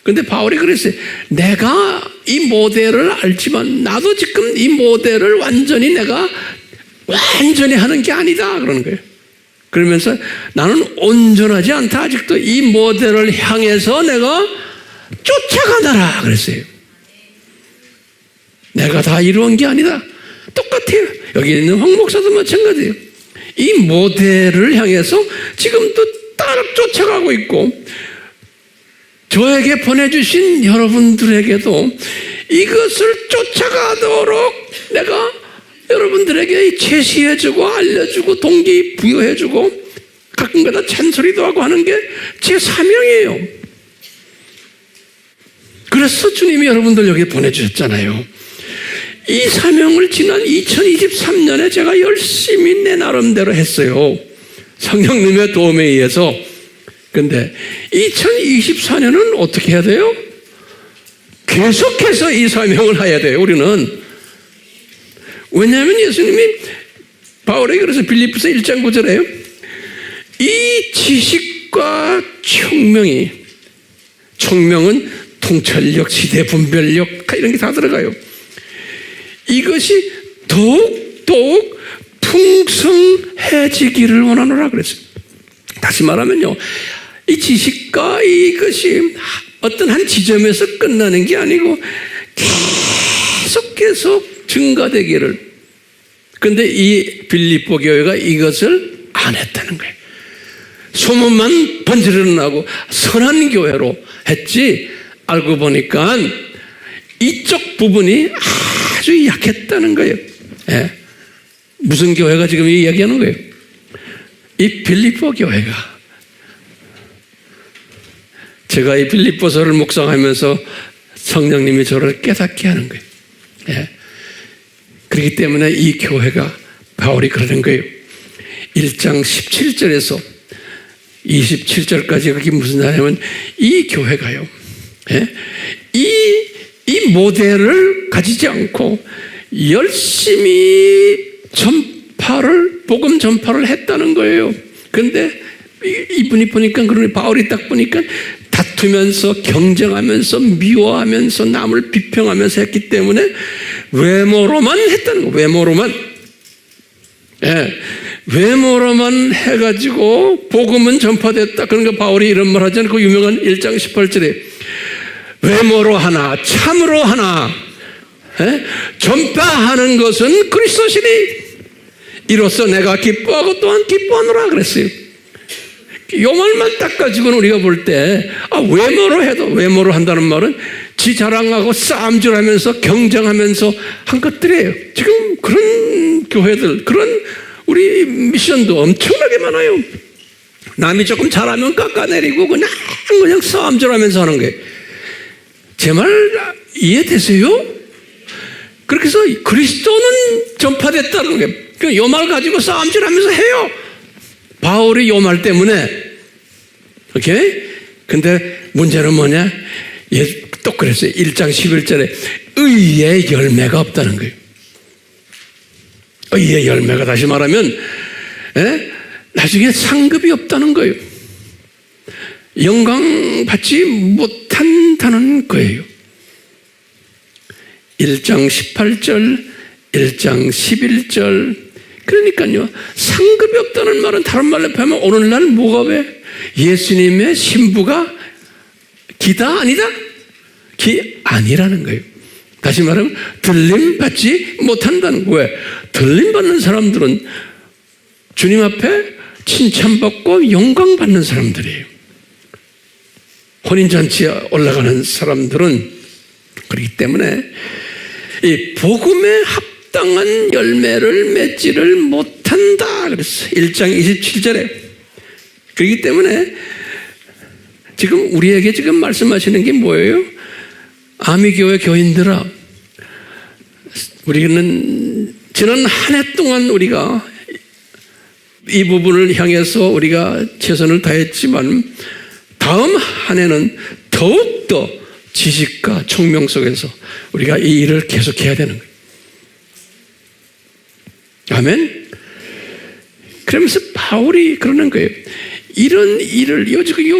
근데 바울이 그랬어요. 내가 이 모델을 알지만 나도 지금 이 모델을 완전히 하는 게 아니다. 그러는 거예요. 그러면서 나는 온전하지 않다. 아직도 이 모델을 향해서 내가 쫓아가더라. 그랬어요. 내가 다 이루은 게 아니다. 똑같아요. 여기 있는 황 목사도 마찬가지예요. 이 모델을 향해서 지금도 따라 쫓아가고 있고 저에게 보내주신 여러분들에게도 이것을 쫓아가도록 내가 여러분들에게 제시해주고 알려주고 동기부여해주고 가끔가다 잔소리도 하고 하는 게 제 사명이에요. 그래서 주님이 여러분들 여기 보내주셨잖아요. 이 사명을 지난 2023년에 제가 열심히 내 나름대로 했어요. 성령님의 도움에 의해서. 근데 2024년은 어떻게 해야 돼요? 계속해서 이 사명을 해야 돼요. 우리는. 왜냐하면 예수님이 바울에게 그래서 빌립보서 1장 9절에요. 이 지식과 총명은 통찰력, 시대 분별력 이런 게 다 들어가요. 이것이 더욱 풍성해지기를 원하노라 그랬어요. 다시 말하면요. 이 지식과 이것이 어떤 한 지점에서 끝나는 게 아니고 계속 증가되기를. 그런데 이 빌립보 교회가 이것을 안 했다는 거예요. 소문만 번지르르 나고 선한 교회로 했지 알고 보니까 이쪽 부분이 아주 약했다는 거예요. 예. 무슨 교회가 지금 이야기하는 거예요? 이 빌립보 교회가. 제가 이 빌립보서를 묵상하면서 성령님이 저를 깨닫게 하는 거예요. 예. 그렇기 때문에 이 교회가 바울이 그러는 거예요. 1장 17절에서 27절까지 그게 무슨 말이냐면 이 교회가요. 예? 이 모델을 가지지 않고 열심히 복음 전파를 했다는 거예요. 그런데 이분이 보니까 그러니 바울이 딱 보니까 다투면서 경쟁하면서 미워하면서 남을 비평하면서 했기 때문에 외모로만 했다는 거예요. 외모로만. 예. 외모로만 해가지고 복음은 전파됐다. 그러니까 바울이 이런 말 하잖아요. 그 유명한 1장 18절에 외모로 하나 참으로 하나 전파하는 것은 그리스도시니 이로써 내가 기뻐하고 또한 기뻐하노라 그랬어요. 요 말만 딱 가지고는 우리가 볼 때 외모로 해도 외모로 한다는 말은 지 자랑하고 싸움질하면서 경쟁하면서 한 것들이에요. 지금 그런 교회들 그런 우리 미션도 엄청나게 많아요. 남이 조금 잘하면 깎아내리고 그냥 싸움질하면서 하는 거예요. 제 말 이해되세요? 그렇게 해서 그리스도는 전파됐다는 거예요. 요 말 가지고 싸움질하면서 해요. 바울이 요 말 때문에. 오케이? 근데 문제는 뭐냐? 또 그랬어요. 1장 11절에 의의 열매가 없다는 거예요. 의의 열매가 다시 말하면 나중에 상급이 없다는 거예요. 영광 받지 못한다는 거예요. 1장 18절, 1장 11절. 그러니까요, 상급이 없다는 말은 다른 말로 하면 오늘날 뭐가 왜? 예수님의 신부가 기다 아니다? 기 아니라는 거예요. 다시 말하면 들림 받지 못한다는 거예요. 왜? 들림 받는 사람들은 주님 앞에 칭찬받고 영광 받는 사람들이에요. 혼인잔치에 올라가는 사람들은 그렇기 때문에 이 복음에 합당한 열매를 맺지를 못한다 그랬어요. 1장 27절에. 그렇기 때문에 지금 우리에게 지금 말씀하시는 게 뭐예요? 아미교회 교인들아, 우리는 지난 한 해 동안 우리가 이 부분을 향해서 우리가 최선을 다했지만 다음 한 해는 더욱더 지식과 총명 속에서 우리가 이 일을 계속해야 되는 거예요. 아멘? 그러면서 바울이 그러는 거예요. 이런 일을, 지금 이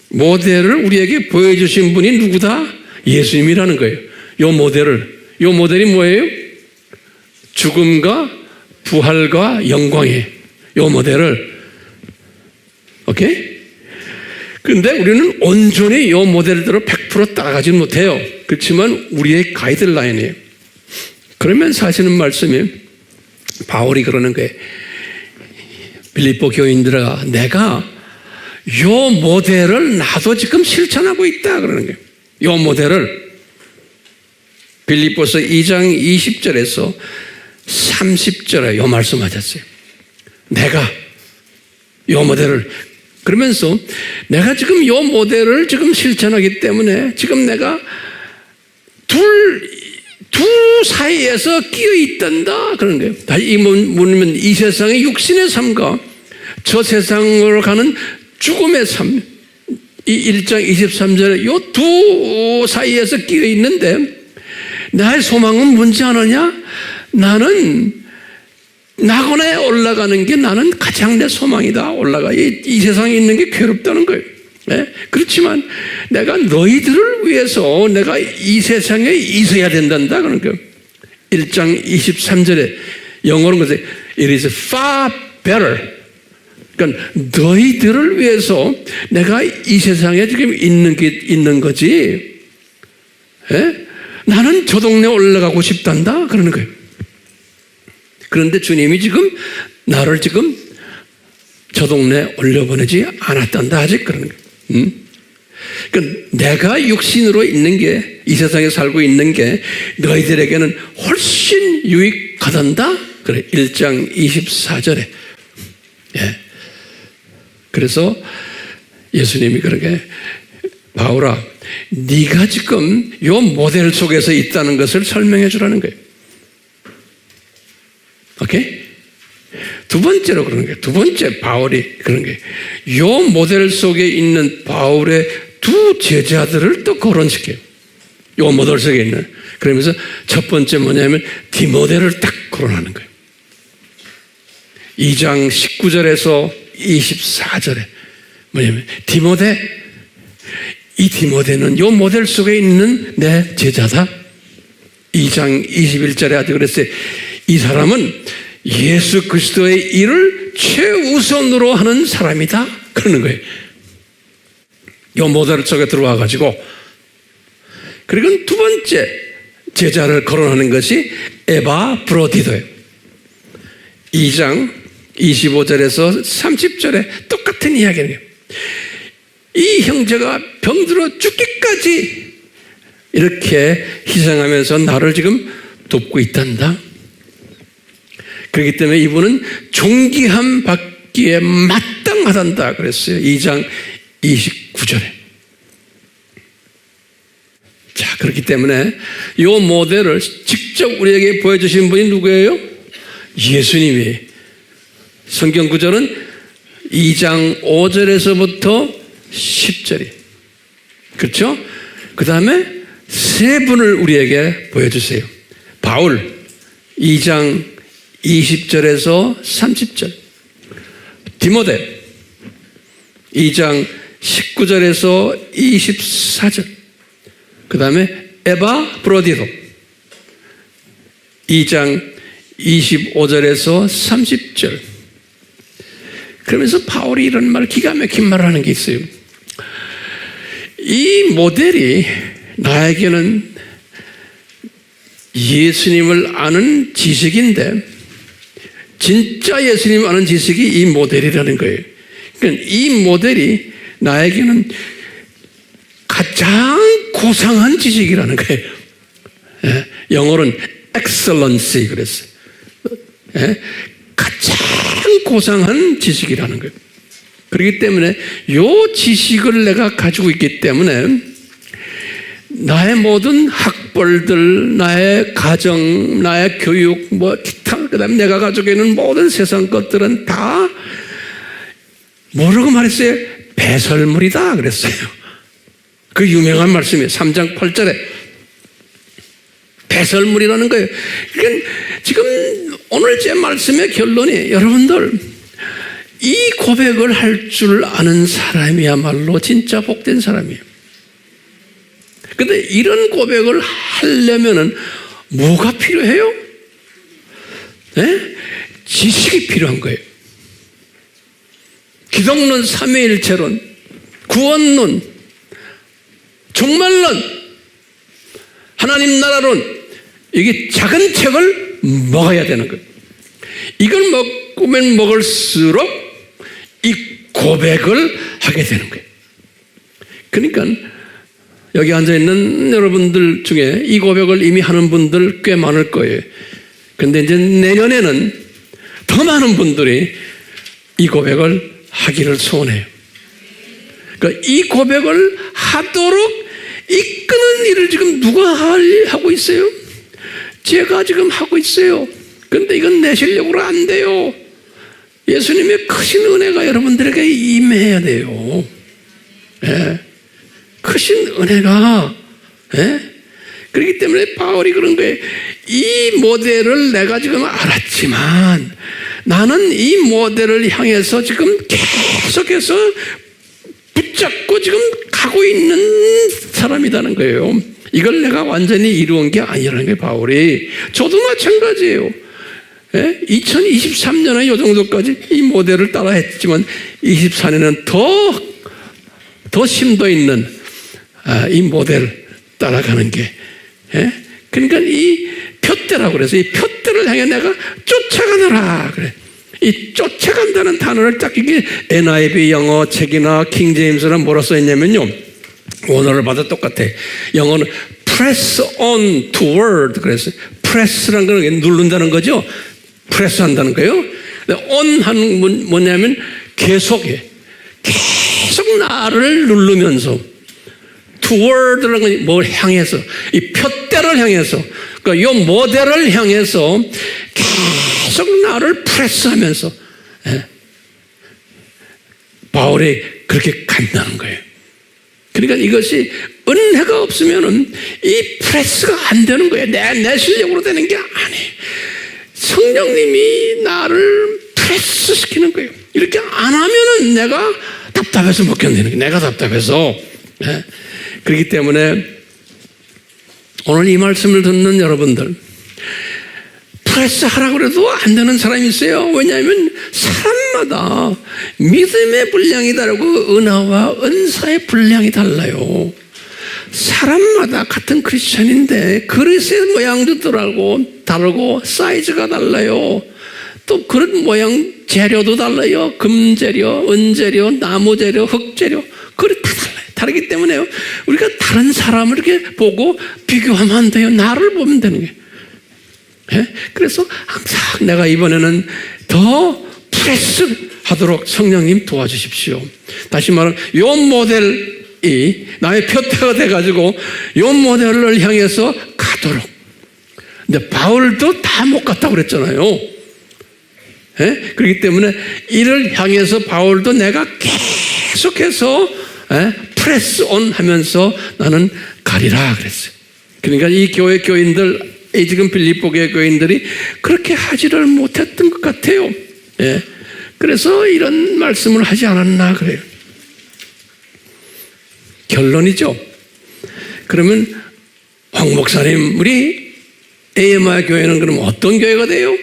모델을 우리에게 보여주신 분이 누구다? 예수님이라는 거예요. 이 모델이 뭐예요? 죽음과 부활과 영광이에요. 이 모델을. 오케이? 근데 우리는 온전히 이 모델대로 100% 따라가지는 못해요. 그렇지만 우리의 가이드라인이에요. 그러면서 하시는 말씀이 바울이 그러는 거예요. 빌립보 교인들아, 내가 이 모델을 나도 지금 실천하고 있다 그러는 거예요. 이 모델을 빌립보서 2장 20절에서 30절에 이 말씀하셨어요. 내가 이 모델을 그러면서 내가 지금 이 모델을 지금 실천하기 때문에 지금 내가 두 사이에서 끼어 있단다 그런 거예요. 이 뭐냐면 이 세상의 육신의 삶과 저 세상으로 가는 죽음의 삶, 이 1장 23절에 이 두 사이에서 끼어 있는데 나의 소망은 뭔지 아느냐? 나는 낙원에 올라가는 게 나는 가장 내 소망이다. 이 세상에 있는 게 괴롭다는 거예요. 네? 그렇지만 내가 너희들을 위해서 내가 이 세상에 있어야 된단다 그런 거예요. 1장 23절에 영어로는 것이 It is far better. 그러니까 너희들을 위해서 내가 이 세상에 지금 있는 거지. 네? 나는 저 동네에 올라가고 싶단다 그러는 거예요. 그런데 주님이 지금 나를 지금 저 동네에 올려보내지 않았단다 아직 그러는 거예요. 그러니까 내가 육신으로 있는 게, 이 세상에 살고 있는 게 너희들에게는 훨씬 유익하단다. 그래, 1장 24절에. 예. 그래서 예수님이 그렇게, 바울아, 네가 지금 요 모델 속에서 있다는 것을 설명해 주라는 거예요. 오케이? 두 번째로 그러는 거예요. 두 번째 바울이 그런 거예요. 요 모델 속에 있는 바울의 두 제자들을 또 거론시켜요. 요 모델 속에 있는. 그러면서 첫 번째 뭐냐면 디모데를 딱 거론하는 거예요. 2장 19절에서 24절에 뭐냐면 디모데, 이 디모데는 요 모델 속에 있는 내 제자다. 2장 21절에 아주 그랬어요. 이 사람은 예수 그리스도의 일을 최우선으로 하는 사람이다. 그러는 거예요. 요 모델 속에 들어와 가지고. 그리고 두 번째 제자를 거론하는 것이 에바브로디도예요. 2장 25절에서 30절에 똑같은 이야기예요. 이 형제가 병들어 죽기까지 이렇게 희생하면서 나를 지금 돕고 있단다. 그렇기 때문에 이분은 존귀함 받기에 마땅하단다 그랬어요. 2장 29절에. 자, 그렇기 때문에 이 모델을 직접 우리에게 보여주신 분이 누구예요? 예수님이. 성경 구절은 2장 5절에서부터 10절이. 그렇죠? 그 다음에 세 분을 우리에게 보여주세요. 바울 2장 20절에서 30절, 디모데 2장 19절에서 24절, 그 다음에 에바브로디도 2장 25절에서 30절. 그러면서 바울이 이런 말, 기가 막힌 말을 하는 게 있어요. 이 모델이 나에게는 예수님을 아는 지식인데, 진짜 예수님 아는 지식이 이 모델이라는 거예요. 그러니까 이 모델이 나에게는 가장 고상한 지식이라는 거예요. 예, 영어로는 excellency 그랬어요. 예, 가장 고상한 지식이라는 거예요. 그렇기 때문에 이 지식을 내가 가지고 있기 때문에 나의 모든 학벌들, 나의 가정, 나의 교육, 기타, 그 다음에 내가 가지고 있는 모든 세상 것들은 다 뭐라고 말했어요? 배설물이다 그랬어요. 그 유명한 말씀이에요. 3장 8절에 배설물이라는 거예요. 그러니까 지금 오늘 제 말씀의 결론이, 여러분들 이 고백을 할 줄 아는 사람이야말로 진짜 복된 사람이에요. 근데 이런 고백을 하려면은 뭐가 필요해요? 네? 지식이 필요한 거예요. 기독론, 삼위일체론, 구원론, 종말론, 하나님 나라론, 이게 작은 책을 먹어야 되는 거예요. 이걸 먹으면 먹을수록 이 고백을 하게 되는 거예요. 그러니까 여기 앉아있는 여러분들 중에 이 고백을 이미 하는 분들 꽤 많을 거예요. 그런데 이제 내년에는 더 많은 분들이 이 고백을 하기를 소원해요. 그러니까 이 고백을 하도록 이끄는 일을 지금 누가 하고 있어요? 제가 지금 하고 있어요. 그런데 이건 내 실력으로 안 돼요. 예수님의 크신 은혜가 여러분들에게 임해야 돼요. 예. 크신 은혜가. 예? 그렇기 때문에 바울이 그런 거예요. 이 모델을 내가 지금 알았지만 나는 이 모델을 향해서 지금 계속해서 붙잡고 지금 가고 있는 사람이라는 거예요. 이걸 내가 완전히 이루은 게 아니라는 거예요. 바울이. 저도 마찬가지예요. 예? 2023년에 이 정도까지 이 모델을 따라 했지만 24년은 더 심도 있는 이 모델을 따라가는 게. 예? 그러니까 이 표대라고 그래서 이 표대를 향해 내가 쫓아가느라 그래. 이 쫓아간다는 단어를 딱 이게 NIV 영어 책이나 킹제임스나 뭐라 써있냐면요, 원어를 봐도 똑같아. 영어는 press on toward 그랬어요. press라는 건 누른다는 거죠. press 한다는 거예요. on 하는 건 뭐냐면 계속 나를 누르면서 toward라는 건 뭘 향해서 이 표대를 향해서 그러니까 이 모델을 향해서 계속 나를 프레스하면서 바울이 그렇게 간다는 거예요. 그러니까 이것이 은혜가 없으면은 이 프레스가 안 되는 거예요. 내 실력으로 되는 게 아니에요. 성령님이 나를 프레스 시키는 거예요. 이렇게 안 하면은 내가 답답해서 못 견디는 거예요. 내가 답답해서. 그렇기 때문에 오늘 이 말씀을 듣는 여러분들, 프레스 하라고 해도 안 되는 사람이 있어요. 왜냐하면 사람마다 믿음의 분량이 다르고 은혜와 은사의 분량이 달라요. 사람마다 같은 크리스천인데 그릇의 모양도 다르고 사이즈가 달라요. 또 그릇 모양 재료도 달라요. 금재료, 은재료, 나무재료, 흙재료 그릇 다 달라요. 다르기 때문에요. 우리가 다른 사람을 이렇게 보고 비교하면 안 돼요. 나를 보면 되는 거예요. 그래서 항상 내가 이번에는 더 프레스 하도록 성령님 도와주십시오. 다시 말하면 이 모델이 나의 표태가 돼가지고 이 모델을 향해서 가도록. 근데 바울도 다 못 갔다고 그랬잖아요. 그렇기 때문에 이를 향해서 바울도 내가 계속해서 프레스 온 하면서 나는 가리라 그랬어요. 그러니까 이 교회 교인들, 지금 빌립보 교회 교인들이 그렇게 하지를 못했던 것 같아요. 그래서 이런 말씀을 하지 않았나 그래요. 결론이죠. 그러면 황 목사님, 우리 AMI 교회는 그럼 어떤 교회가 돼요?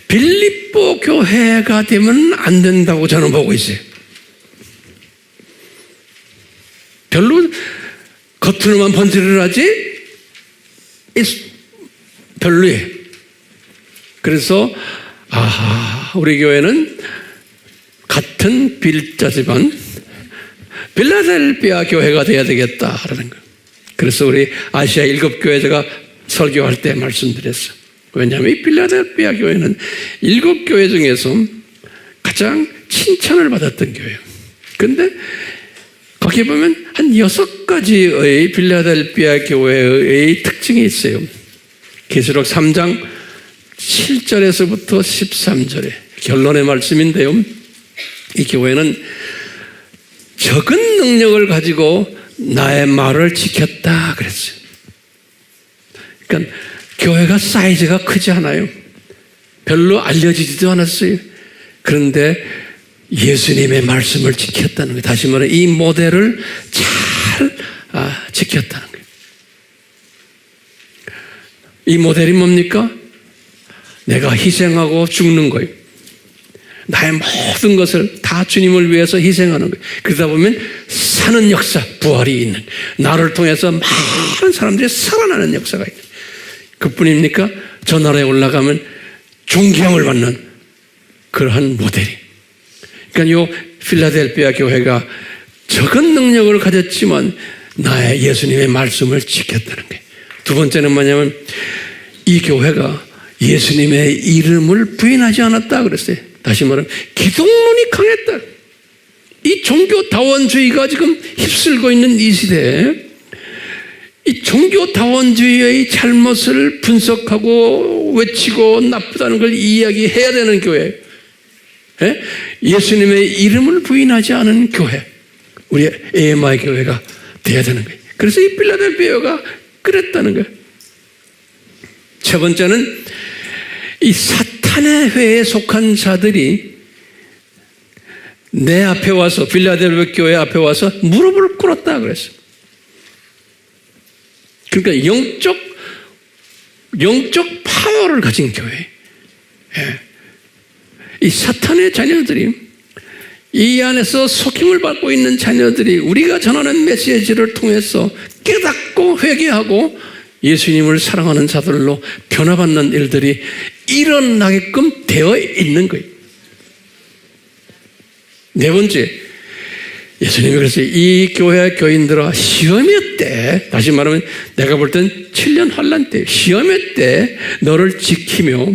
빌립보 교회가 되면 안 된다고 저는 보고 있어요. 별로 겉으로만 번지를 하지 별로예요. 그래서 우리 교회는 같은 빌자지만 빌라델비아 교회가 돼야 되겠다라는 거예요. 그래서 우리 아시아 7교회 제가 설교할 때 말씀드렸어요. 왜냐하면 이 빌라델비아 교회는 7교회 중에서 가장 칭찬을 받았던 교회예요. 그런데 거기에 보면 한 6가지의 빌라델비아 교회의 특징이 있어요. 계시록 3장 7절에서부터 13절에 결론의 말씀인데요. 이 교회는 적은 능력을 가지고 나의 말을 지켰다 그랬어요. 그러니까 교회가 사이즈가 크지 않아요. 별로 알려지지도 않았어요. 그런데 예수님의 말씀을 지켰다는 거예요. 다시 말해 이 모델을 잘 지켰다는 거예요. 이 모델이 뭡니까? 내가 희생하고 죽는 거예요. 나의 모든 것을 다 주님을 위해서 희생하는 거예요. 그러다 보면 사는 역사, 부활이 있는, 나를 통해서 많은 사람들이 살아나는 역사가 있는, 그뿐입니까? 저 나라에 올라가면 존경을 받는 그러한 모델이. 그러니까 이 필라델피아 교회가 적은 능력을 가졌지만 나의 예수님의 말씀을 지켰다는 거예요. 두 번째는 뭐냐면 이 교회가 예수님의 이름을 부인하지 않았다 그랬어요. 다시 말하면 기독론이 강했다. 이 종교다원주의가 지금 휩쓸고 있는 이 시대에 이 종교다원주의의 잘못을 분석하고 외치고 나쁘다는 걸 이야기해야 되는 교회, 예수님의 이름을 부인하지 않은 교회, 우리 AMI 교회가 돼야 되는 거예요. 그래서 이 필라델피아가 그랬다는 거예요. 세 번째는 이 사탄의 회에 속한 자들이 내 앞에 와서, 필라델피아 교회 앞에 와서 무릎을 꿇었다 그랬어요. 그러니까 영적 파워를 가진 교회. 이 사탄의 자녀들이, 이 안에서 속임을 받고 있는 자녀들이 우리가 전하는 메시지를 통해서 깨닫고 회개하고 예수님을 사랑하는 자들로 변화받는 일들이 일어나게끔 되어 있는 거예요. 네 번째, 예수님이 그래서 이 교회 교인들아 시험의 때, 다시 말하면 내가 볼 땐 7년 환난 때, 시험의 때 너를 지키며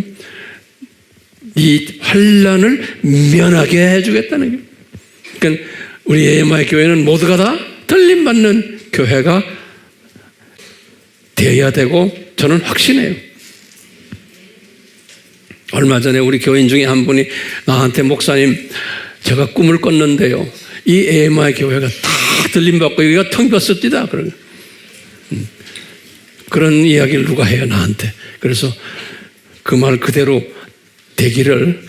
이 환난을 면하게 해주겠다는 거예요. 그러니까 우리 에마의 교회는 모두가 다 들림받는 교회가 되어야 되고 저는 확신해요. 얼마 전에 우리 교인 중에 한 분이 나한테 목사님 제가 꿈을 꿨는데요. 이 에마의 교회가 다 들림받고 여기가 텅 비었습니다. 그런 이야기를 누가 해요 나한테. 그래서 그 말 그대로 되기를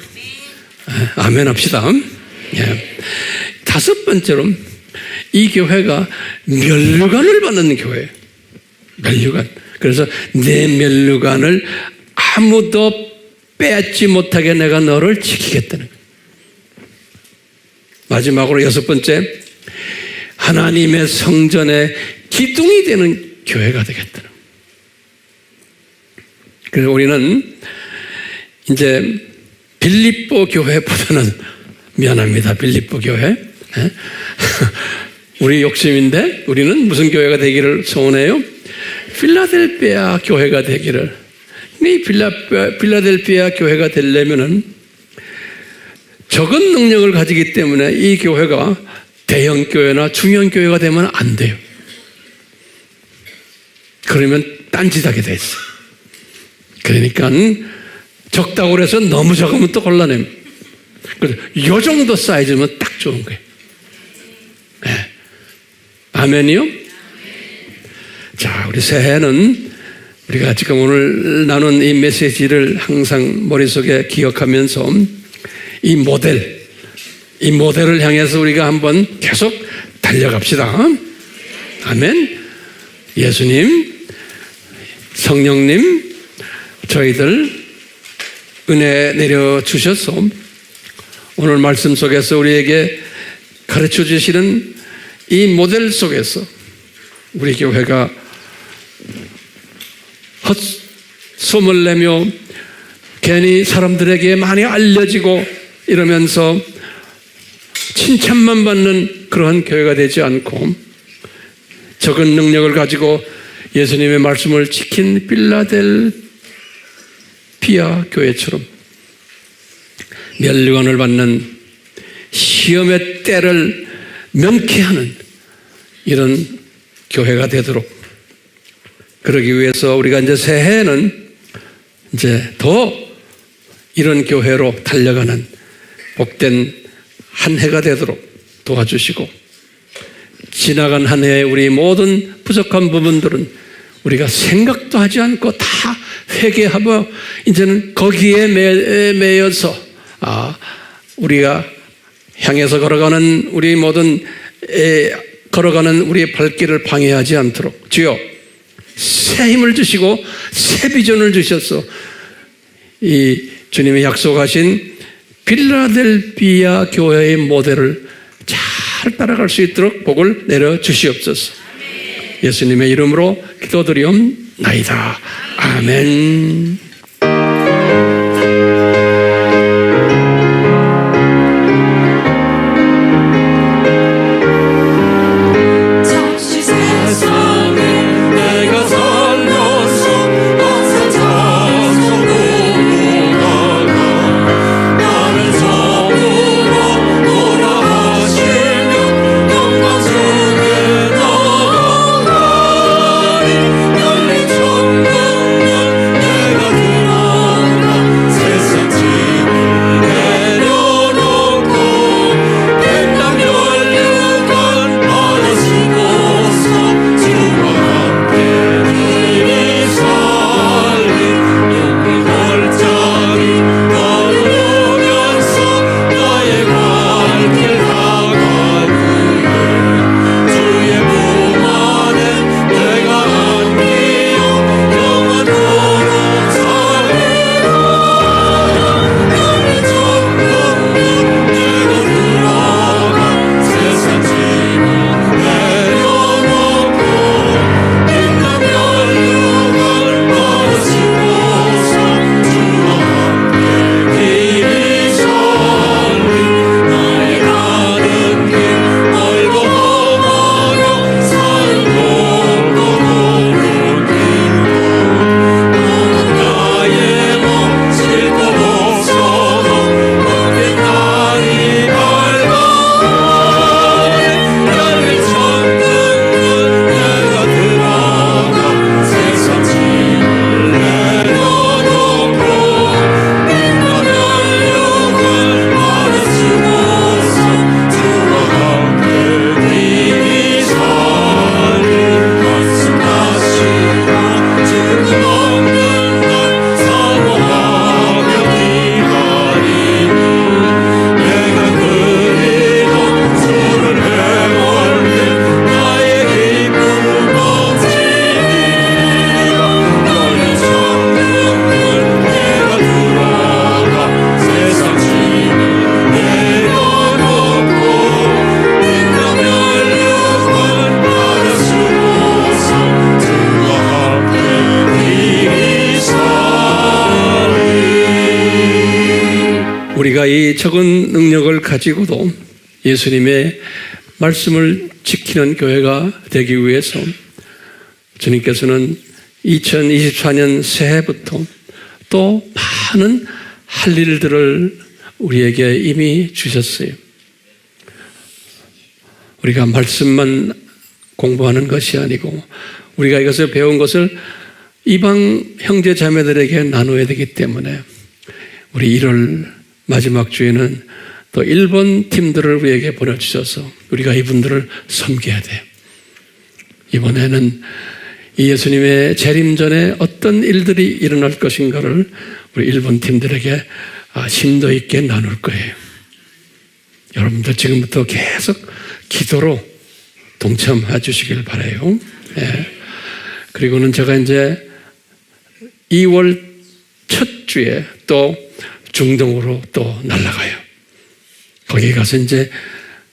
아멘 합시다. 예. 다섯 번째로 이 교회가 면류관을 받는 교회예요. 면류관. 그래서 내 면류관을 아무도 빼앗지 못하게 내가 너를 지키겠다는 거예요. 마지막으로 여섯 번째, 하나님의 성전의 기둥이 되는 교회가 되겠다는 거예요. 그래서 우리는 이제 빌립보 교회보다는 미안합니다. 빌립보 교회. 우리 욕심인데 우리는 무슨 교회가 되기를 소원해요? 필라델피아 교회가 되기를. 이 필라델피아 교회가 되려면은 적은 능력을 가지기 때문에 이 교회가 대형 교회나 중형 교회가 되면 안 돼요. 그러면 딴짓하게 돼 있어요. 그러니까 적다고 해서 너무 적으면 또 곤란해요. 그래서 이 정도 사이즈면 딱 좋은 거예요. 네. 아멘이요? 자, 우리 새해는 우리가 지금 오늘 나눈 이 메시지를 항상 머릿속에 기억하면서 이 모델을 향해서 우리가 한번 계속 달려갑시다. 아멘. 예수님, 성령님, 저희들 은혜 내려주셔서 오늘 말씀 속에서 우리에게 가르쳐 주시는 이 모델 속에서 우리 교회가 헛소문을 내며 괜히 사람들에게 많이 알려지고 이러면서 칭찬만 받는 그러한 교회가 되지 않고 적은 능력을 가지고 예수님의 말씀을 지킨 필라델피아 교회처럼 면류관을 받는 시험의 때를 명쾌하는 이런 교회가 되도록, 그러기 위해서 우리가 이제 새해에는 이제 더 이런 교회로 달려가는 복된 한 해가 되도록 도와주시고, 지나간 한 해에 우리 모든 부족한 부분들은 우리가 생각도 하지 않고 다 회개하고 이제는 거기에 매여서 우리가 향해서 걸어가는 우리 모든 걸어가는 우리의 발길을 방해하지 않도록 주여 새 힘을 주시고 새 비전을 주셔서 이 주님이 약속하신 필라델피아 교회의 모델을 잘 따라갈 수 있도록 복을 내려 주시옵소서. 예수님의 이름으로 기도드리옵나이다. 아멘. 내가 이 적은 능력을 가지고도 예수님의 말씀을 지키는 교회가 되기 위해서 주님께서는 2024년 새해부터 또 많은 할 일들을 우리에게 이미 주셨어요. 우리가 말씀만 공부하는 것이 아니고 우리가 이것을 배운 것을 이방 형제 자매들에게 나누어야 되기 때문에 우리 1월 마지막 주에는 또 일본 팀들을 우리에게 보내주셔서 우리가 이분들을 섬겨야 돼요. 이번에는 이 예수님의 재림 전에 어떤 일들이 일어날 것인가를 우리 일본 팀들에게 심도 있게 나눌 거예요. 여러분들 지금부터 계속 기도로 동참해 주시길 바라요. 예. 그리고는 제가 이제 2월 첫 주에 또 중동으로 또 날아가요. 거기 가서 이제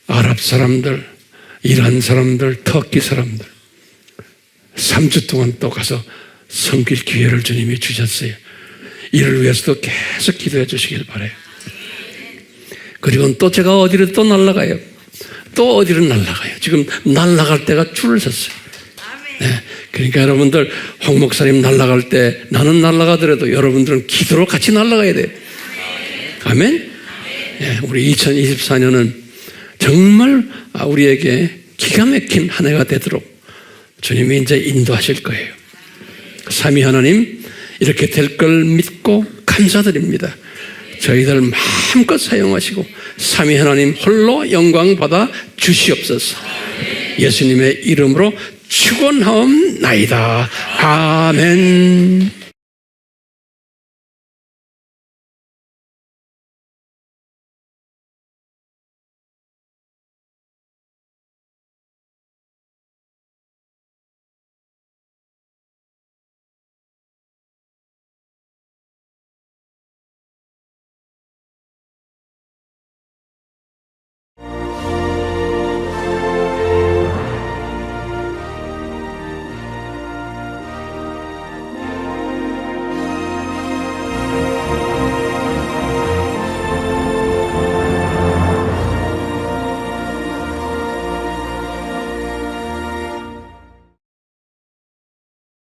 아랍 사람들, 이란 사람들, 터키 사람들 3주 동안 또 가서 섬길 기회를 주님이 주셨어요. 이를 위해서도 계속 기도해 주시길 바라요. 그리고 또 제가 어디를 또 날아가요. 또 어디를 날아가요. 지금 날아갈 때가 줄을 섰어요. 네. 그러니까 여러분들 홍 목사님 날아갈 때 나는 날아가더라도 여러분들은 기도로 같이 날아가야 돼요. 아멘? 네. 우리 2024년은 정말 우리에게 기가 막힌 한 해가 되도록 주님이 이제 인도하실 거예요. 삼위 하나님 이렇게 될 걸 믿고 감사드립니다. 저희들 마음껏 사용하시고 삼위 하나님 홀로 영광 받아 주시옵소서. 예수님의 이름으로 축원하옵나이다. 아멘.